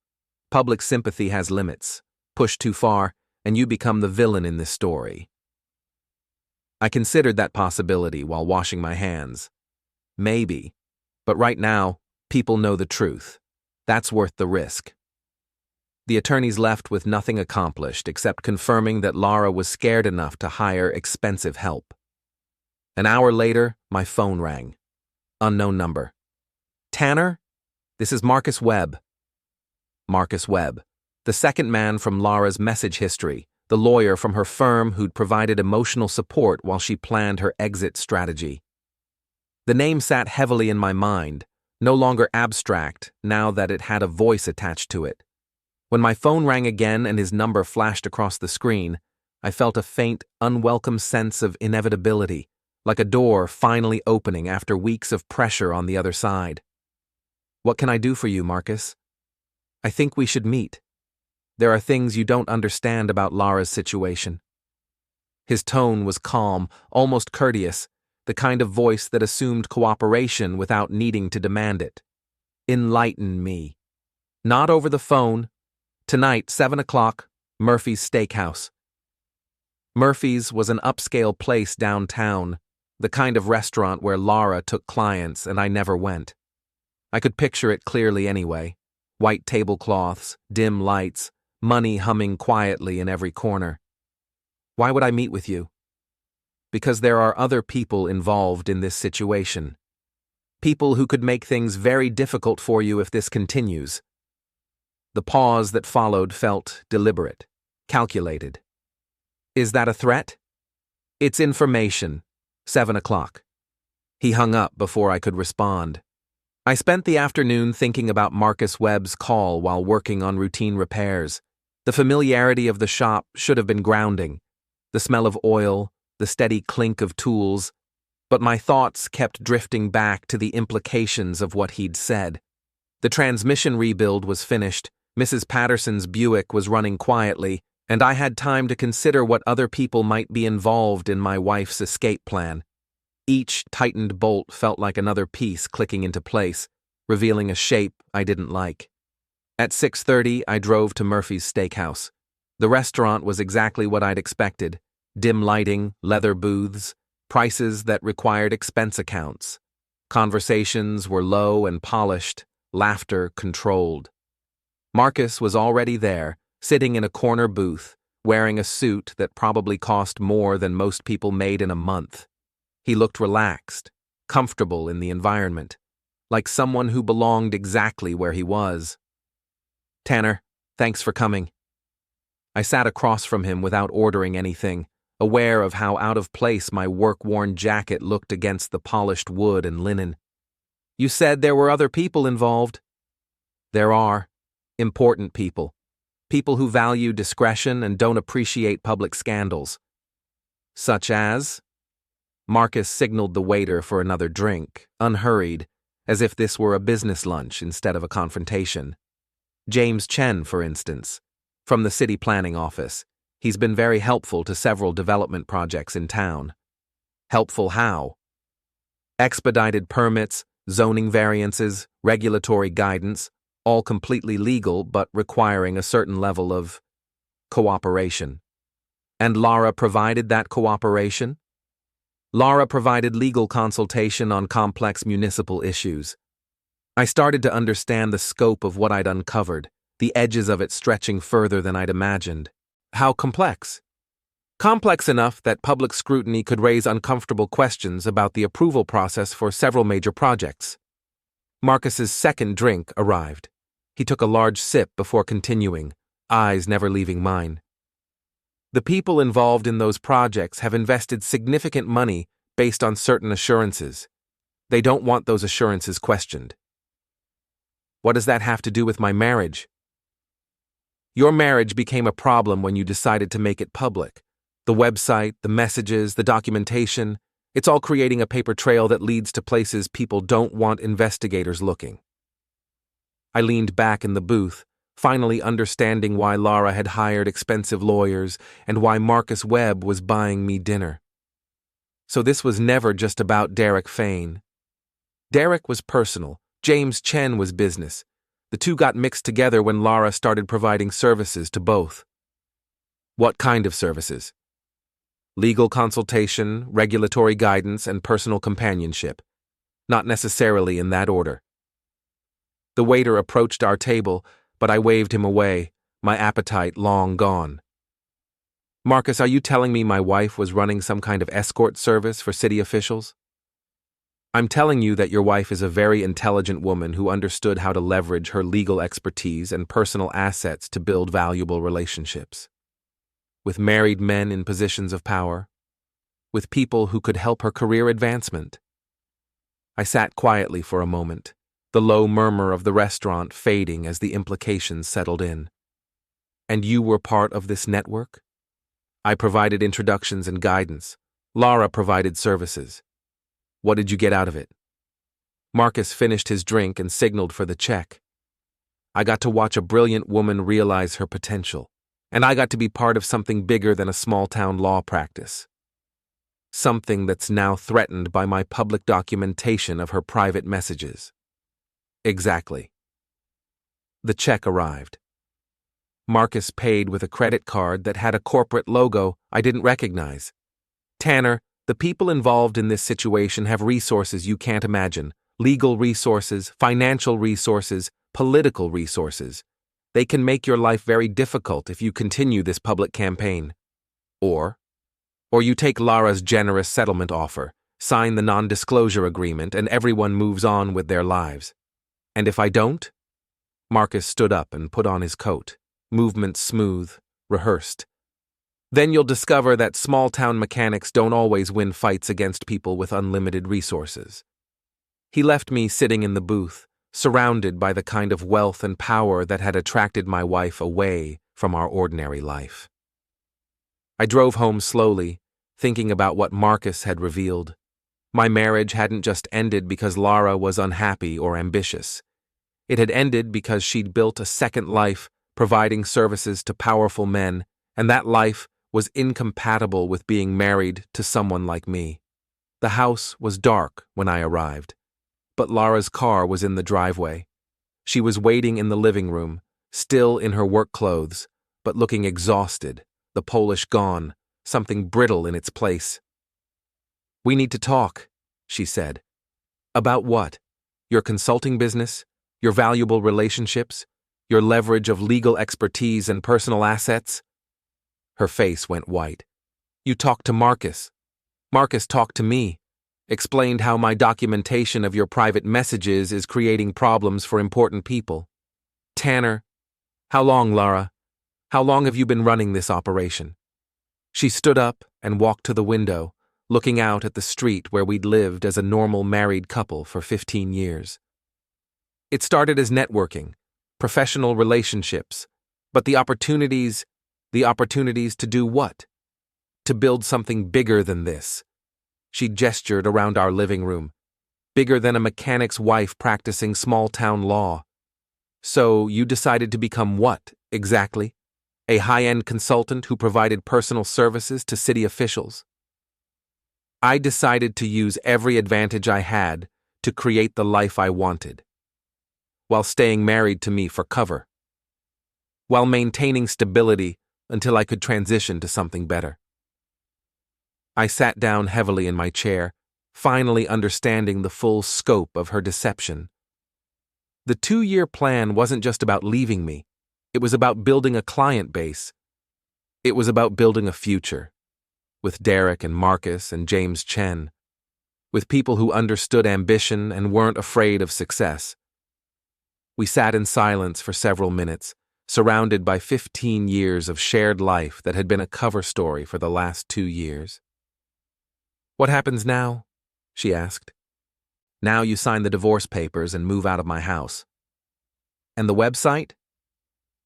Public sympathy has limits. Push too far, and you become the villain in this story. I considered that possibility while washing my hands. Maybe. But right now, people know the truth. That's worth the risk. The attorneys left with nothing accomplished except confirming that Lara was scared enough to hire expensive help. An hour later, my phone rang. Unknown number. Tanner? This is Marcus Webb. Marcus Webb, the second man from Lara's message history, the lawyer from her firm who'd provided emotional support while she planned her exit strategy. The name sat heavily in my mind, no longer abstract now that it had a voice attached to it. When my phone rang again and his number flashed across the screen, I felt a faint, unwelcome sense of inevitability, like a door finally opening after weeks of pressure on the other side. What can I do for you, Marcus? I think we should meet. There are things you don't understand about Lara's situation. His tone was calm, almost courteous, the kind of voice that assumed cooperation without needing to demand it. Enlighten me. Not over the phone. Tonight, 7 o'clock, Murphy's Steakhouse. Murphy's was an upscale place downtown, the kind of restaurant where Lara took clients and I never went. I could picture it clearly anyway. White tablecloths, dim lights, money humming quietly in every corner. Why would I meet with you? Because there are other people involved in this situation. People who could make things very difficult for you if this continues. The pause that followed felt deliberate, calculated. Is that a threat? It's information. 7 o'clock. He hung up before I could respond. I spent the afternoon thinking about Marcus Webb's call while working on routine repairs. The familiarity of the shop should have been grounding. The smell of oil, the steady clink of tools, but my thoughts kept drifting back to the implications of what he'd said. The transmission rebuild was finished, Mrs. Patterson's Buick was running quietly, and I had time to consider what other people might be involved in my wife's escape plan. Each tightened bolt felt like another piece clicking into place, revealing a shape I didn't like. At 6:30, I drove to Murphy's Steakhouse. The restaurant was exactly what I'd expected. Dim lighting, leather booths, prices that required expense accounts. Conversations were low and polished, laughter controlled. Marcus was already there, sitting in a corner booth, wearing a suit that probably cost more than most people made in a month. He looked relaxed, comfortable in the environment, like someone who belonged exactly where he was. Tanner, thanks for coming. I sat across from him without ordering anything, aware of how out of place my work-worn jacket looked against the polished wood and linen. You said there were other people involved. There are. Important people. People who value discretion and don't appreciate public scandals. Such as? Marcus signaled the waiter for another drink, unhurried, as if this were a business lunch instead of a confrontation. James Chen, for instance, from the city planning office. He's been very helpful to several development projects in town. Helpful how? Expedited permits, zoning variances, regulatory guidance, all completely legal but requiring a certain level of cooperation. And Lara provided that cooperation? Lara provided legal consultation on complex municipal issues. I started to understand the scope of what I'd uncovered, the edges of it stretching further than I'd imagined. How complex? Complex enough that public scrutiny could raise uncomfortable questions about the approval process for several major projects. Marcus's second drink arrived. He took a large sip before continuing, eyes never leaving mine. The people involved in those projects have invested significant money based on certain assurances. They don't want those assurances questioned. What does that have to do with my marriage? Your marriage became a problem when you decided to make it public. The website, the messages, the documentation, it's all creating a paper trail that leads to places people don't want investigators looking. I leaned back in the booth, finally understanding why Lara had hired expensive lawyers and why Marcus Webb was buying me dinner. So this was never just about Derek Fain. Derek was personal, James Chen was business. The two got mixed together when Lara started providing services to both. What kind of services? Legal consultation, regulatory guidance, and personal companionship. Not necessarily in that order. The waiter approached our table, but I waved him away, my appetite long gone. Marcus, are you telling me my wife was running some kind of escort service for city officials? I'm telling you that your wife is a very intelligent woman who understood how to leverage her legal expertise and personal assets to build valuable relationships. With married men in positions of power. With people who could help her career advancement. I sat quietly for a moment, the low murmur of the restaurant fading as the implications settled in. And you were part of this network? I provided introductions and guidance. Lara provided services. What did you get out of it? Marcus finished his drink and signaled for the check. I got to watch a brilliant woman realize her potential, and I got to be part of something bigger than a small-town law practice. Something that's now threatened by my public documentation of her private messages. Exactly. The check arrived. Marcus paid with a credit card that had a corporate logo I didn't recognize. Tanner, the people involved in this situation have resources you can't imagine. Legal resources, financial resources, political resources. They can make your life very difficult if you continue this public campaign. Or you take Lara's generous settlement offer, sign the non-disclosure agreement, and everyone moves on with their lives. And if I don't? Marcus stood up and put on his coat, movement smooth, rehearsed. Then you'll discover that small-town mechanics don't always win fights against people with unlimited resources. He left me sitting in the booth, surrounded by the kind of wealth and power that had attracted my wife away from our ordinary life. I drove home slowly, thinking about what Marcus had revealed. My marriage hadn't just ended because Lara was unhappy or ambitious. It had ended because she'd built a second life, providing services to powerful men, and that life was incompatible with being married to someone like me. The house was dark when I arrived, but Lara's car was in the driveway. She was waiting in the living room, still in her work clothes, but looking exhausted, the polish gone, something brittle in its place. "We need to talk," she said. "About what? Your consulting business? Your valuable relationships? Your leverage of legal expertise and personal assets?" Her face went white. "You talked to Marcus. Marcus talked to me. Explained how my documentation of your private messages is creating problems for important people. Tanner, how long, Lara? How long have you been running this operation?" She stood up and walked to the window, looking out at the street where we'd lived as a normal married couple for 15 years. "It started as networking, professional relationships, but the opportunities to do what? To build something bigger than this." She gestured around our living room. "Bigger than a mechanic's wife practicing small-town law." "So you decided to become what, exactly? A high-end consultant who provided personal services to city officials?" "I decided to use every advantage I had to create the life I wanted, while staying married to me for cover, while maintaining stability until I could transition to something better." I sat down heavily in my chair, finally understanding the full scope of her deception. The 2-year plan wasn't just about leaving me. It was about building a client base. It was about building a future, with Derek and Marcus and James Chen, with people who understood ambition and weren't afraid of success. We sat in silence for several minutes, surrounded by 15 years of shared life that had been a cover story for the last 2 years. "What happens now?" she asked. "Now you sign the divorce papers and move out of my house. And the website?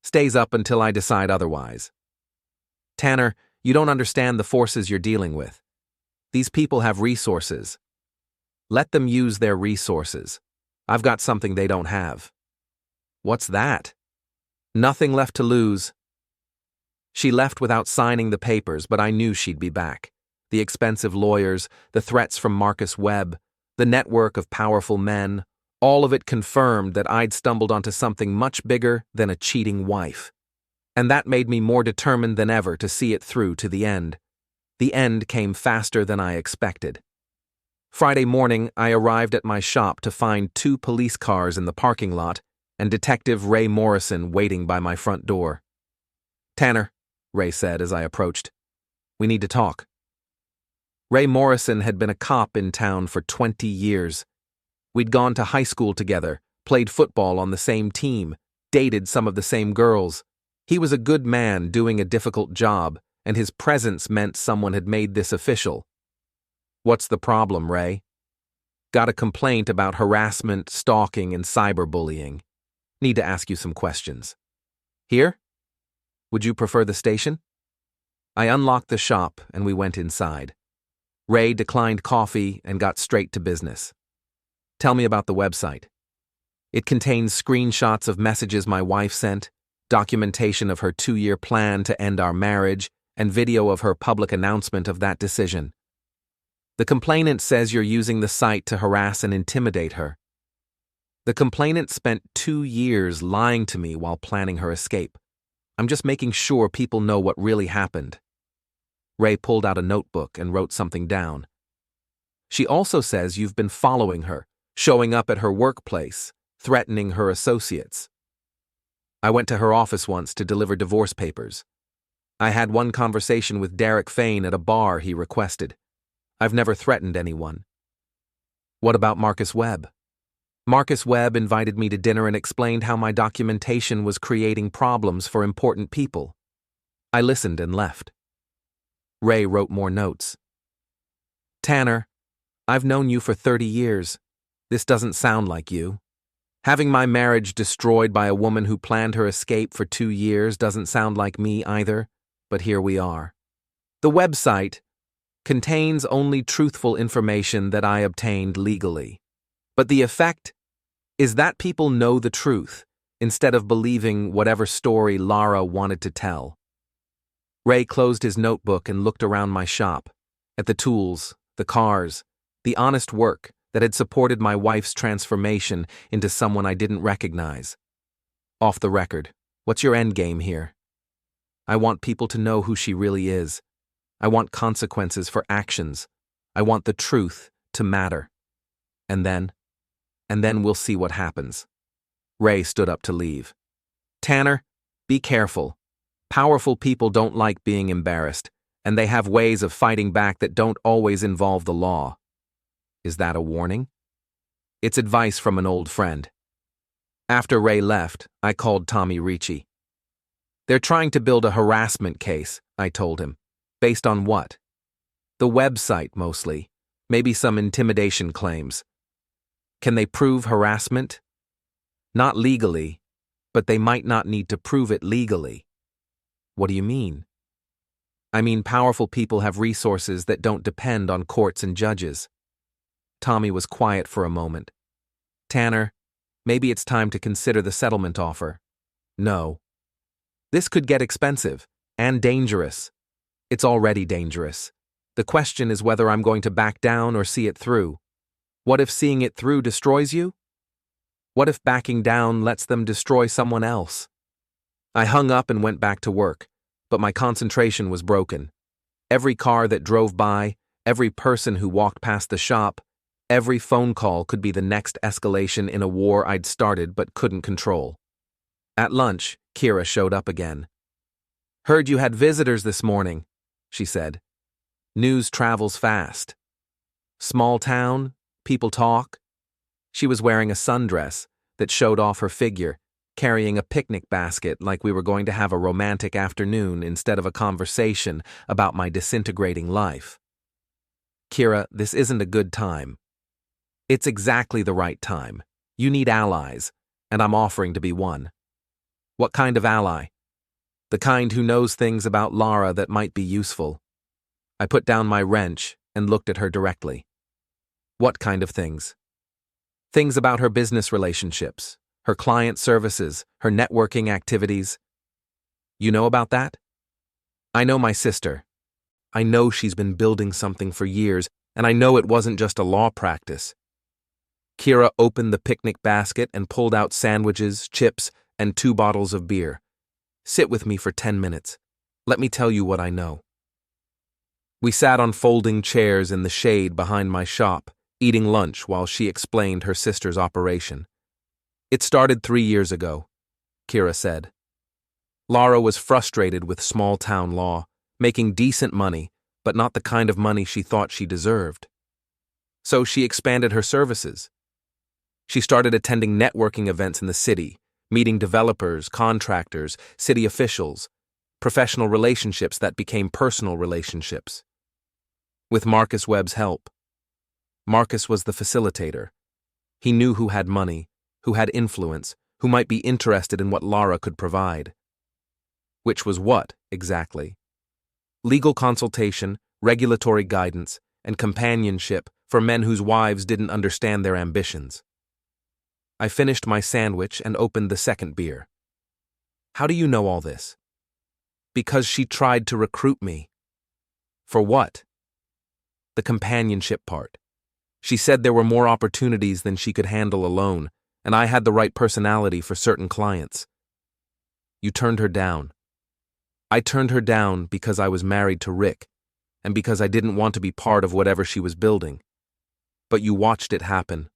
Stays up until I decide otherwise. Tanner, you don't understand the forces you're dealing with. These people have resources. Let them use their resources. I've got something they don't have." "What's that?" "Nothing left to lose." She left without signing the papers, but I knew she'd be back. The expensive lawyers, the threats from Marcus Webb, The network of powerful men, all of it confirmed that I'd stumbled onto something much bigger than a cheating wife. And that made me more determined than ever to see it through to the end. The end came faster than I expected. Friday morning, I arrived at my shop to find 2 police cars in the parking lot and Detective Ray Morrison waiting by my front door. "Tanner," Ray said as I approached, "we need to talk." Ray Morrison had been a cop in town for 20 years. We'd gone to high school together, played football on the same team, dated some of the same girls. He was a good man doing a difficult job, and his presence meant someone had made this official. "What's the problem, Ray?" "Got a complaint about harassment, stalking, and cyberbullying. Need to ask you some questions." "Here? Would you prefer the station?" I unlocked the shop and we went inside. Ray declined coffee and got straight to business. "Tell me about the website." "It contains screenshots of messages my wife sent, documentation of her 2-year plan to end our marriage, and video of her public announcement of that decision. The complainant says you're using the site to harass and intimidate her." "The complainant spent 2 years lying to me while planning her escape. I'm just making sure people know what really happened." Ray pulled out a notebook and wrote something down. "She also says you've been following her, showing up at her workplace, threatening her associates." "I went to her office once to deliver divorce papers. I had one conversation with Derek Fain at a bar he requested. I've never threatened anyone." "What about Marcus Webb?" "Marcus Webb invited me to dinner and explained how my documentation was creating problems for important people. I listened and left." Ray wrote more notes. "Tanner, I've known you for 30 years. This doesn't sound like you. Having my marriage destroyed by a woman who planned her escape for 2 years doesn't sound like me either, but here we are. The website contains only truthful information that I obtained legally. But the effect is that people know the truth instead of believing whatever story Lara wanted to tell." Ray closed his notebook and looked around my shop, at the tools, the cars, the honest work that had supported my wife's transformation into someone I didn't recognize. "Off the record, what's your end game here?" "I want people to know who she really is. I want consequences for actions. I want the truth to matter. And then we'll see what happens." Ray stood up to leave. "Tanner, be careful. Powerful people don't like being embarrassed, and they have ways of fighting back that don't always involve the law." "Is that a warning?" "It's advice from an old friend." After Ray left, I called Tommy Ricci. "They're trying to build a harassment case," I told him. "Based on what?" "The website, mostly. Maybe some intimidation claims." "Can they prove harassment?" "Not legally, but they might not need to prove it legally." "What do you mean?" "I mean powerful people have resources that don't depend on courts and judges." Tommy was quiet for a moment. "Tanner, maybe it's time to consider the settlement offer." "No. This could get expensive and dangerous. It's already dangerous. The question is whether I'm going to back down or see it through. What if seeing it through destroys you? What if backing down lets them destroy someone else?" I hung up and went back to work, but my concentration was broken. Every car that drove by, every person who walked past the shop, every phone call could be the next escalation in a war I'd started but couldn't control. At lunch, Kira showed up again. "Heard you had visitors this morning," she said. "News travels fast." "Small town, people talk." She was wearing a sundress that showed off her figure, carrying a picnic basket like we were going to have a romantic afternoon instead of a conversation about my disintegrating life. "Kira, this isn't a good time." "It's exactly the right time. You need allies, and I'm offering to be one." "What kind of ally?" "The kind who knows things about Lara that might be useful." I put down my wrench and looked at her directly. "What kind of things?" "Things about her business relationships, her client services, her networking activities." "You know about that?" "I know my sister. I know she's been building something for years, and I know it wasn't just a law practice. Kira opened the picnic basket and pulled out sandwiches, chips, and 2 bottles of beer. Sit with me for 10 minutes. Let me tell you what I know. We sat on folding chairs in the shade behind my shop, eating lunch while she explained her sister's operation. It started 3 years ago, Kira said. Lara was frustrated with small-town law, making decent money, but not the kind of money she thought she deserved. So she expanded her services. She started attending networking events in the city, meeting developers, contractors, city officials, professional relationships that became personal relationships. With Marcus Webb's help. Marcus was the facilitator. He knew who had money, who had influence, who might be interested in what Lara could provide. Which was what, exactly? Legal consultation, regulatory guidance, and companionship for men whose wives didn't understand their ambitions. I finished my sandwich and opened the second beer. How do you know all this? Because she tried to recruit me. For what? The companionship part. She said there were more opportunities than she could handle alone, and I had the right personality for certain clients. You turned her down. I turned her down because I was married to Rick, and because I didn't want to be part of whatever she was building. But you watched it happen.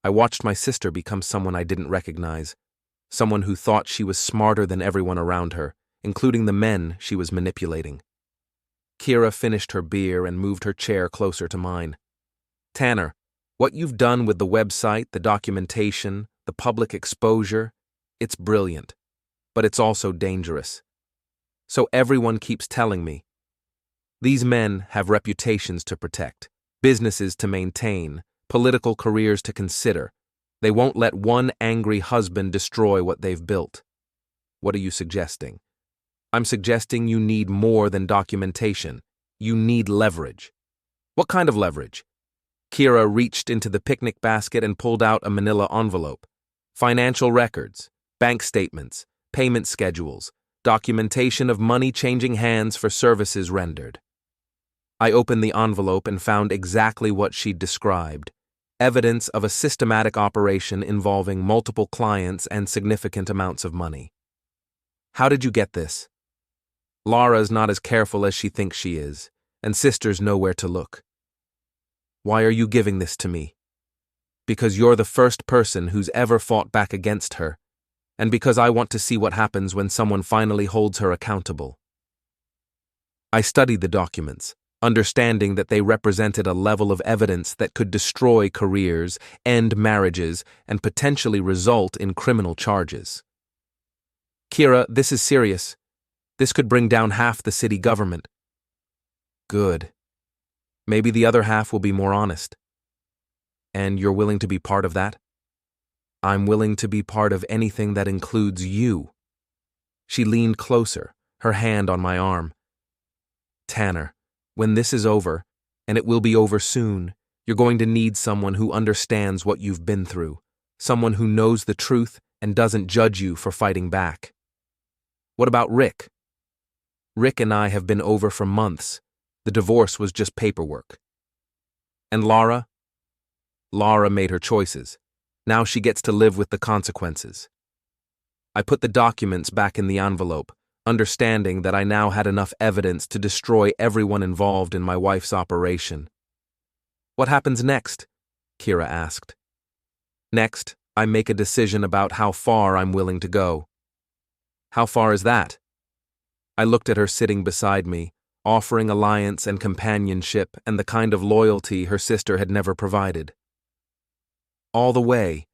I watched my sister become someone I didn't recognize, someone who thought she was smarter than everyone around her, including the men she was manipulating. Kira finished her beer and moved her chair closer to mine. Tanner, what you've done with the website, the documentation, the public exposure, it's brilliant, but it's also dangerous. So everyone keeps telling me. These men have reputations to protect, businesses to maintain, political careers to consider. They won't let one angry husband destroy what they've built. What are you suggesting? I'm suggesting you need more than documentation. You need leverage. What kind of leverage? Kira reached into the picnic basket and pulled out a manila envelope. Financial records, bank statements, payment schedules, documentation of money changing hands for services rendered. I opened the envelope and found exactly what she'd described. Evidence of a systematic operation involving multiple clients and significant amounts of money. How did you get this? Lara's not as careful as she thinks she is, and sisters know where to look. Why are you giving this to me? Because you're the first person who's ever fought back against her, and because I want to see what happens when someone finally holds her accountable. I studied the documents, understanding that they represented a level of evidence that could destroy careers, end marriages, and potentially result in criminal charges. Kira, this is serious. This could bring down half the city government. Good. Maybe the other half will be more honest. And you're willing to be part of that? I'm willing to be part of anything that includes you. She leaned closer, her hand on my arm. Tanner, when this is over, and it will be over soon, you're going to need someone who understands what you've been through, someone who knows the truth and doesn't judge you for fighting back. What about Rick? Rick and I have been over for months. The divorce was just paperwork. And Lara? Lara made her choices. Now she gets to live with the consequences. I put the documents back in the envelope, understanding that I now had enough evidence to destroy everyone involved in my wife's operation. What happens next? Kira asked. Next, I make a decision about how far I'm willing to go. How far is that? I looked at her sitting beside me, offering alliance and companionship and the kind of loyalty her sister had never provided. All the way.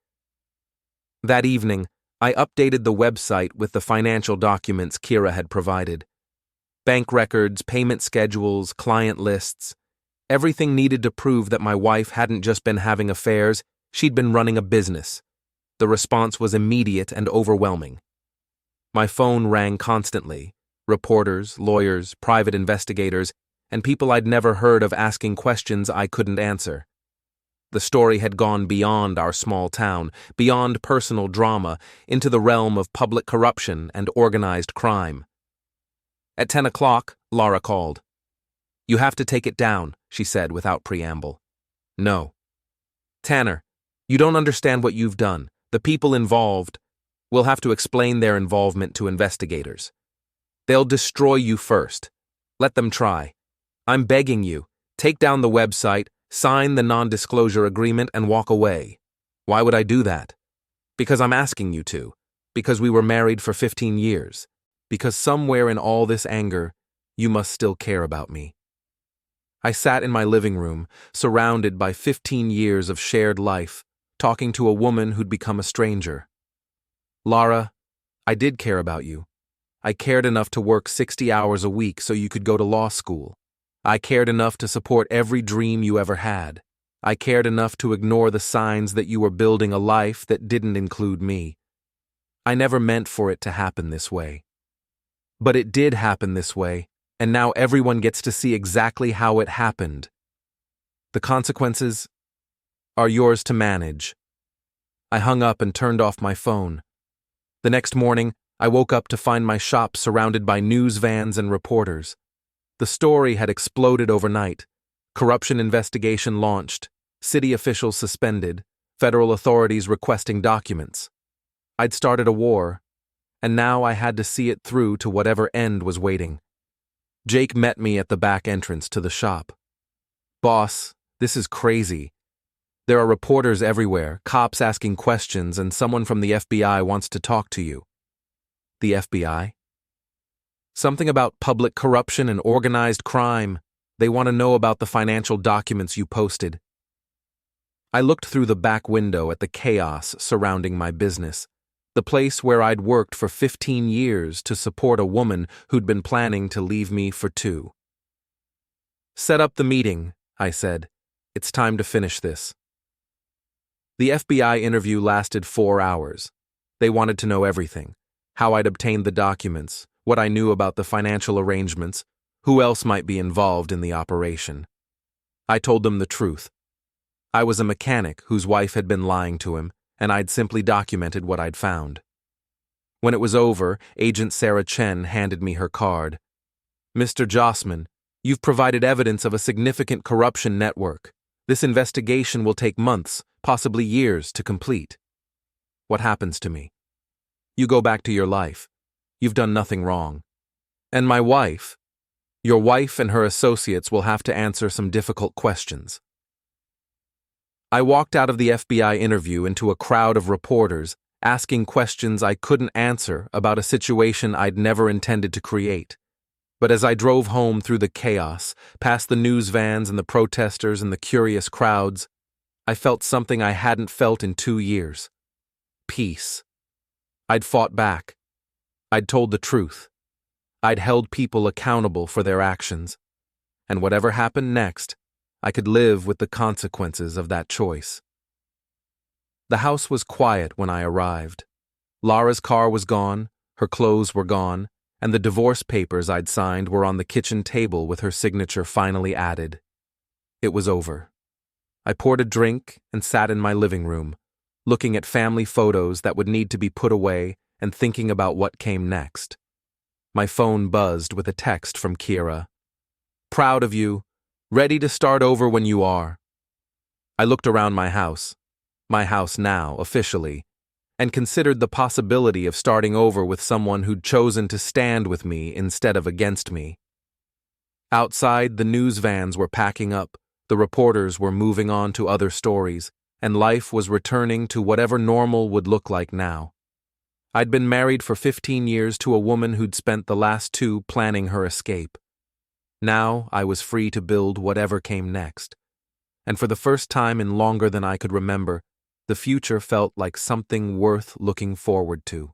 That evening, I updated the website with the financial documents Kira had provided. Bank records, payment schedules, client lists. Everything needed to prove that my wife hadn't just been having affairs, she'd been running a business. The response was immediate and overwhelming. My phone rang constantly. Reporters, lawyers, private investigators, and people I'd never heard of asking questions I couldn't answer. The story had gone beyond our small town, beyond personal drama, into the realm of public corruption and organized crime. At 10 o'clock, Lara called. You have to take it down, she said without preamble. No. Tanner, You don't understand what you've done. The people involved will have to explain their involvement to investigators. They'll destroy you first. Let them try. I'm begging you, take down the website, sign the non-disclosure agreement, and walk away. Why would I do that? Because I'm asking you to. Because we were married for 15 years. Because somewhere in all this anger, you must still care about me. I sat in my living room, surrounded by 15 years of shared life, talking to a woman who'd become a stranger. Lara, I did care about you. I cared enough to work 60 hours a week so you could go to law school. I cared enough to support every dream you ever had. I cared enough to ignore the signs that you were building a life that didn't include me. I never meant for it to happen this way. But it did happen this way, and now everyone gets to see exactly how it happened. The consequences are yours to manage. I hung up and turned off my phone. The next morning, I woke up to find my shop surrounded by news vans and reporters. The story had exploded overnight. Corruption investigation launched, city officials suspended, federal authorities requesting documents. I'd started a war, and now I had to see it through to whatever end was waiting. Jake met me at the back entrance to the shop. Boss, this is crazy. There are reporters everywhere, cops asking questions, and someone from the FBI wants to talk to you. The FBI? Something about public corruption and organized crime. They want to know about the financial documents you posted. I looked through the back window at the chaos surrounding my business, the place where I'd worked for 15 years to support a woman who'd been planning to leave me for 2. Set up the meeting, I said. It's time to finish this. The FBI interview lasted 4 hours. They wanted to know everything: how I'd obtained the documents, what I knew about the financial arrangements, who else might be involved in the operation. I told them the truth. I was a mechanic whose wife had been lying to him, and I'd simply documented what I'd found. When it was over, Agent Sarah Chen handed me her card. Mr. Jossman, you've provided evidence of a significant corruption network. This investigation will take months, possibly years, to complete. What happens to me? You go back to your life. You've done nothing wrong. And my wife, your wife and her associates will have to answer some difficult questions. I walked out of the FBI interview into a crowd of reporters, asking questions I couldn't answer about a situation I'd never intended to create. But as I drove home through the chaos, past the news vans and the protesters and the curious crowds, I felt something I hadn't felt in 2 years. Peace. I'd fought back. I'd told the truth. I'd held people accountable for their actions. And whatever happened next, I could live with the consequences of that choice. The house was quiet when I arrived. Lara's car was gone, her clothes were gone, and the divorce papers I'd signed were on the kitchen table with her signature finally added. It was over. I poured a drink and sat in my living room, looking at family photos that would need to be put away and thinking about what came next. My phone buzzed with a text from Kira. Proud of you. Ready to start over when you are. I looked around my house now, officially, and considered the possibility of starting over with someone who'd chosen to stand with me instead of against me. Outside, the news vans were packing up, the reporters were moving on to other stories, and life was returning to whatever normal would look like now. I'd been married for 15 years to a woman who'd spent the last 2 planning her escape. Now I was free to build whatever came next. And for the first time in longer than I could remember, the future felt like something worth looking forward to.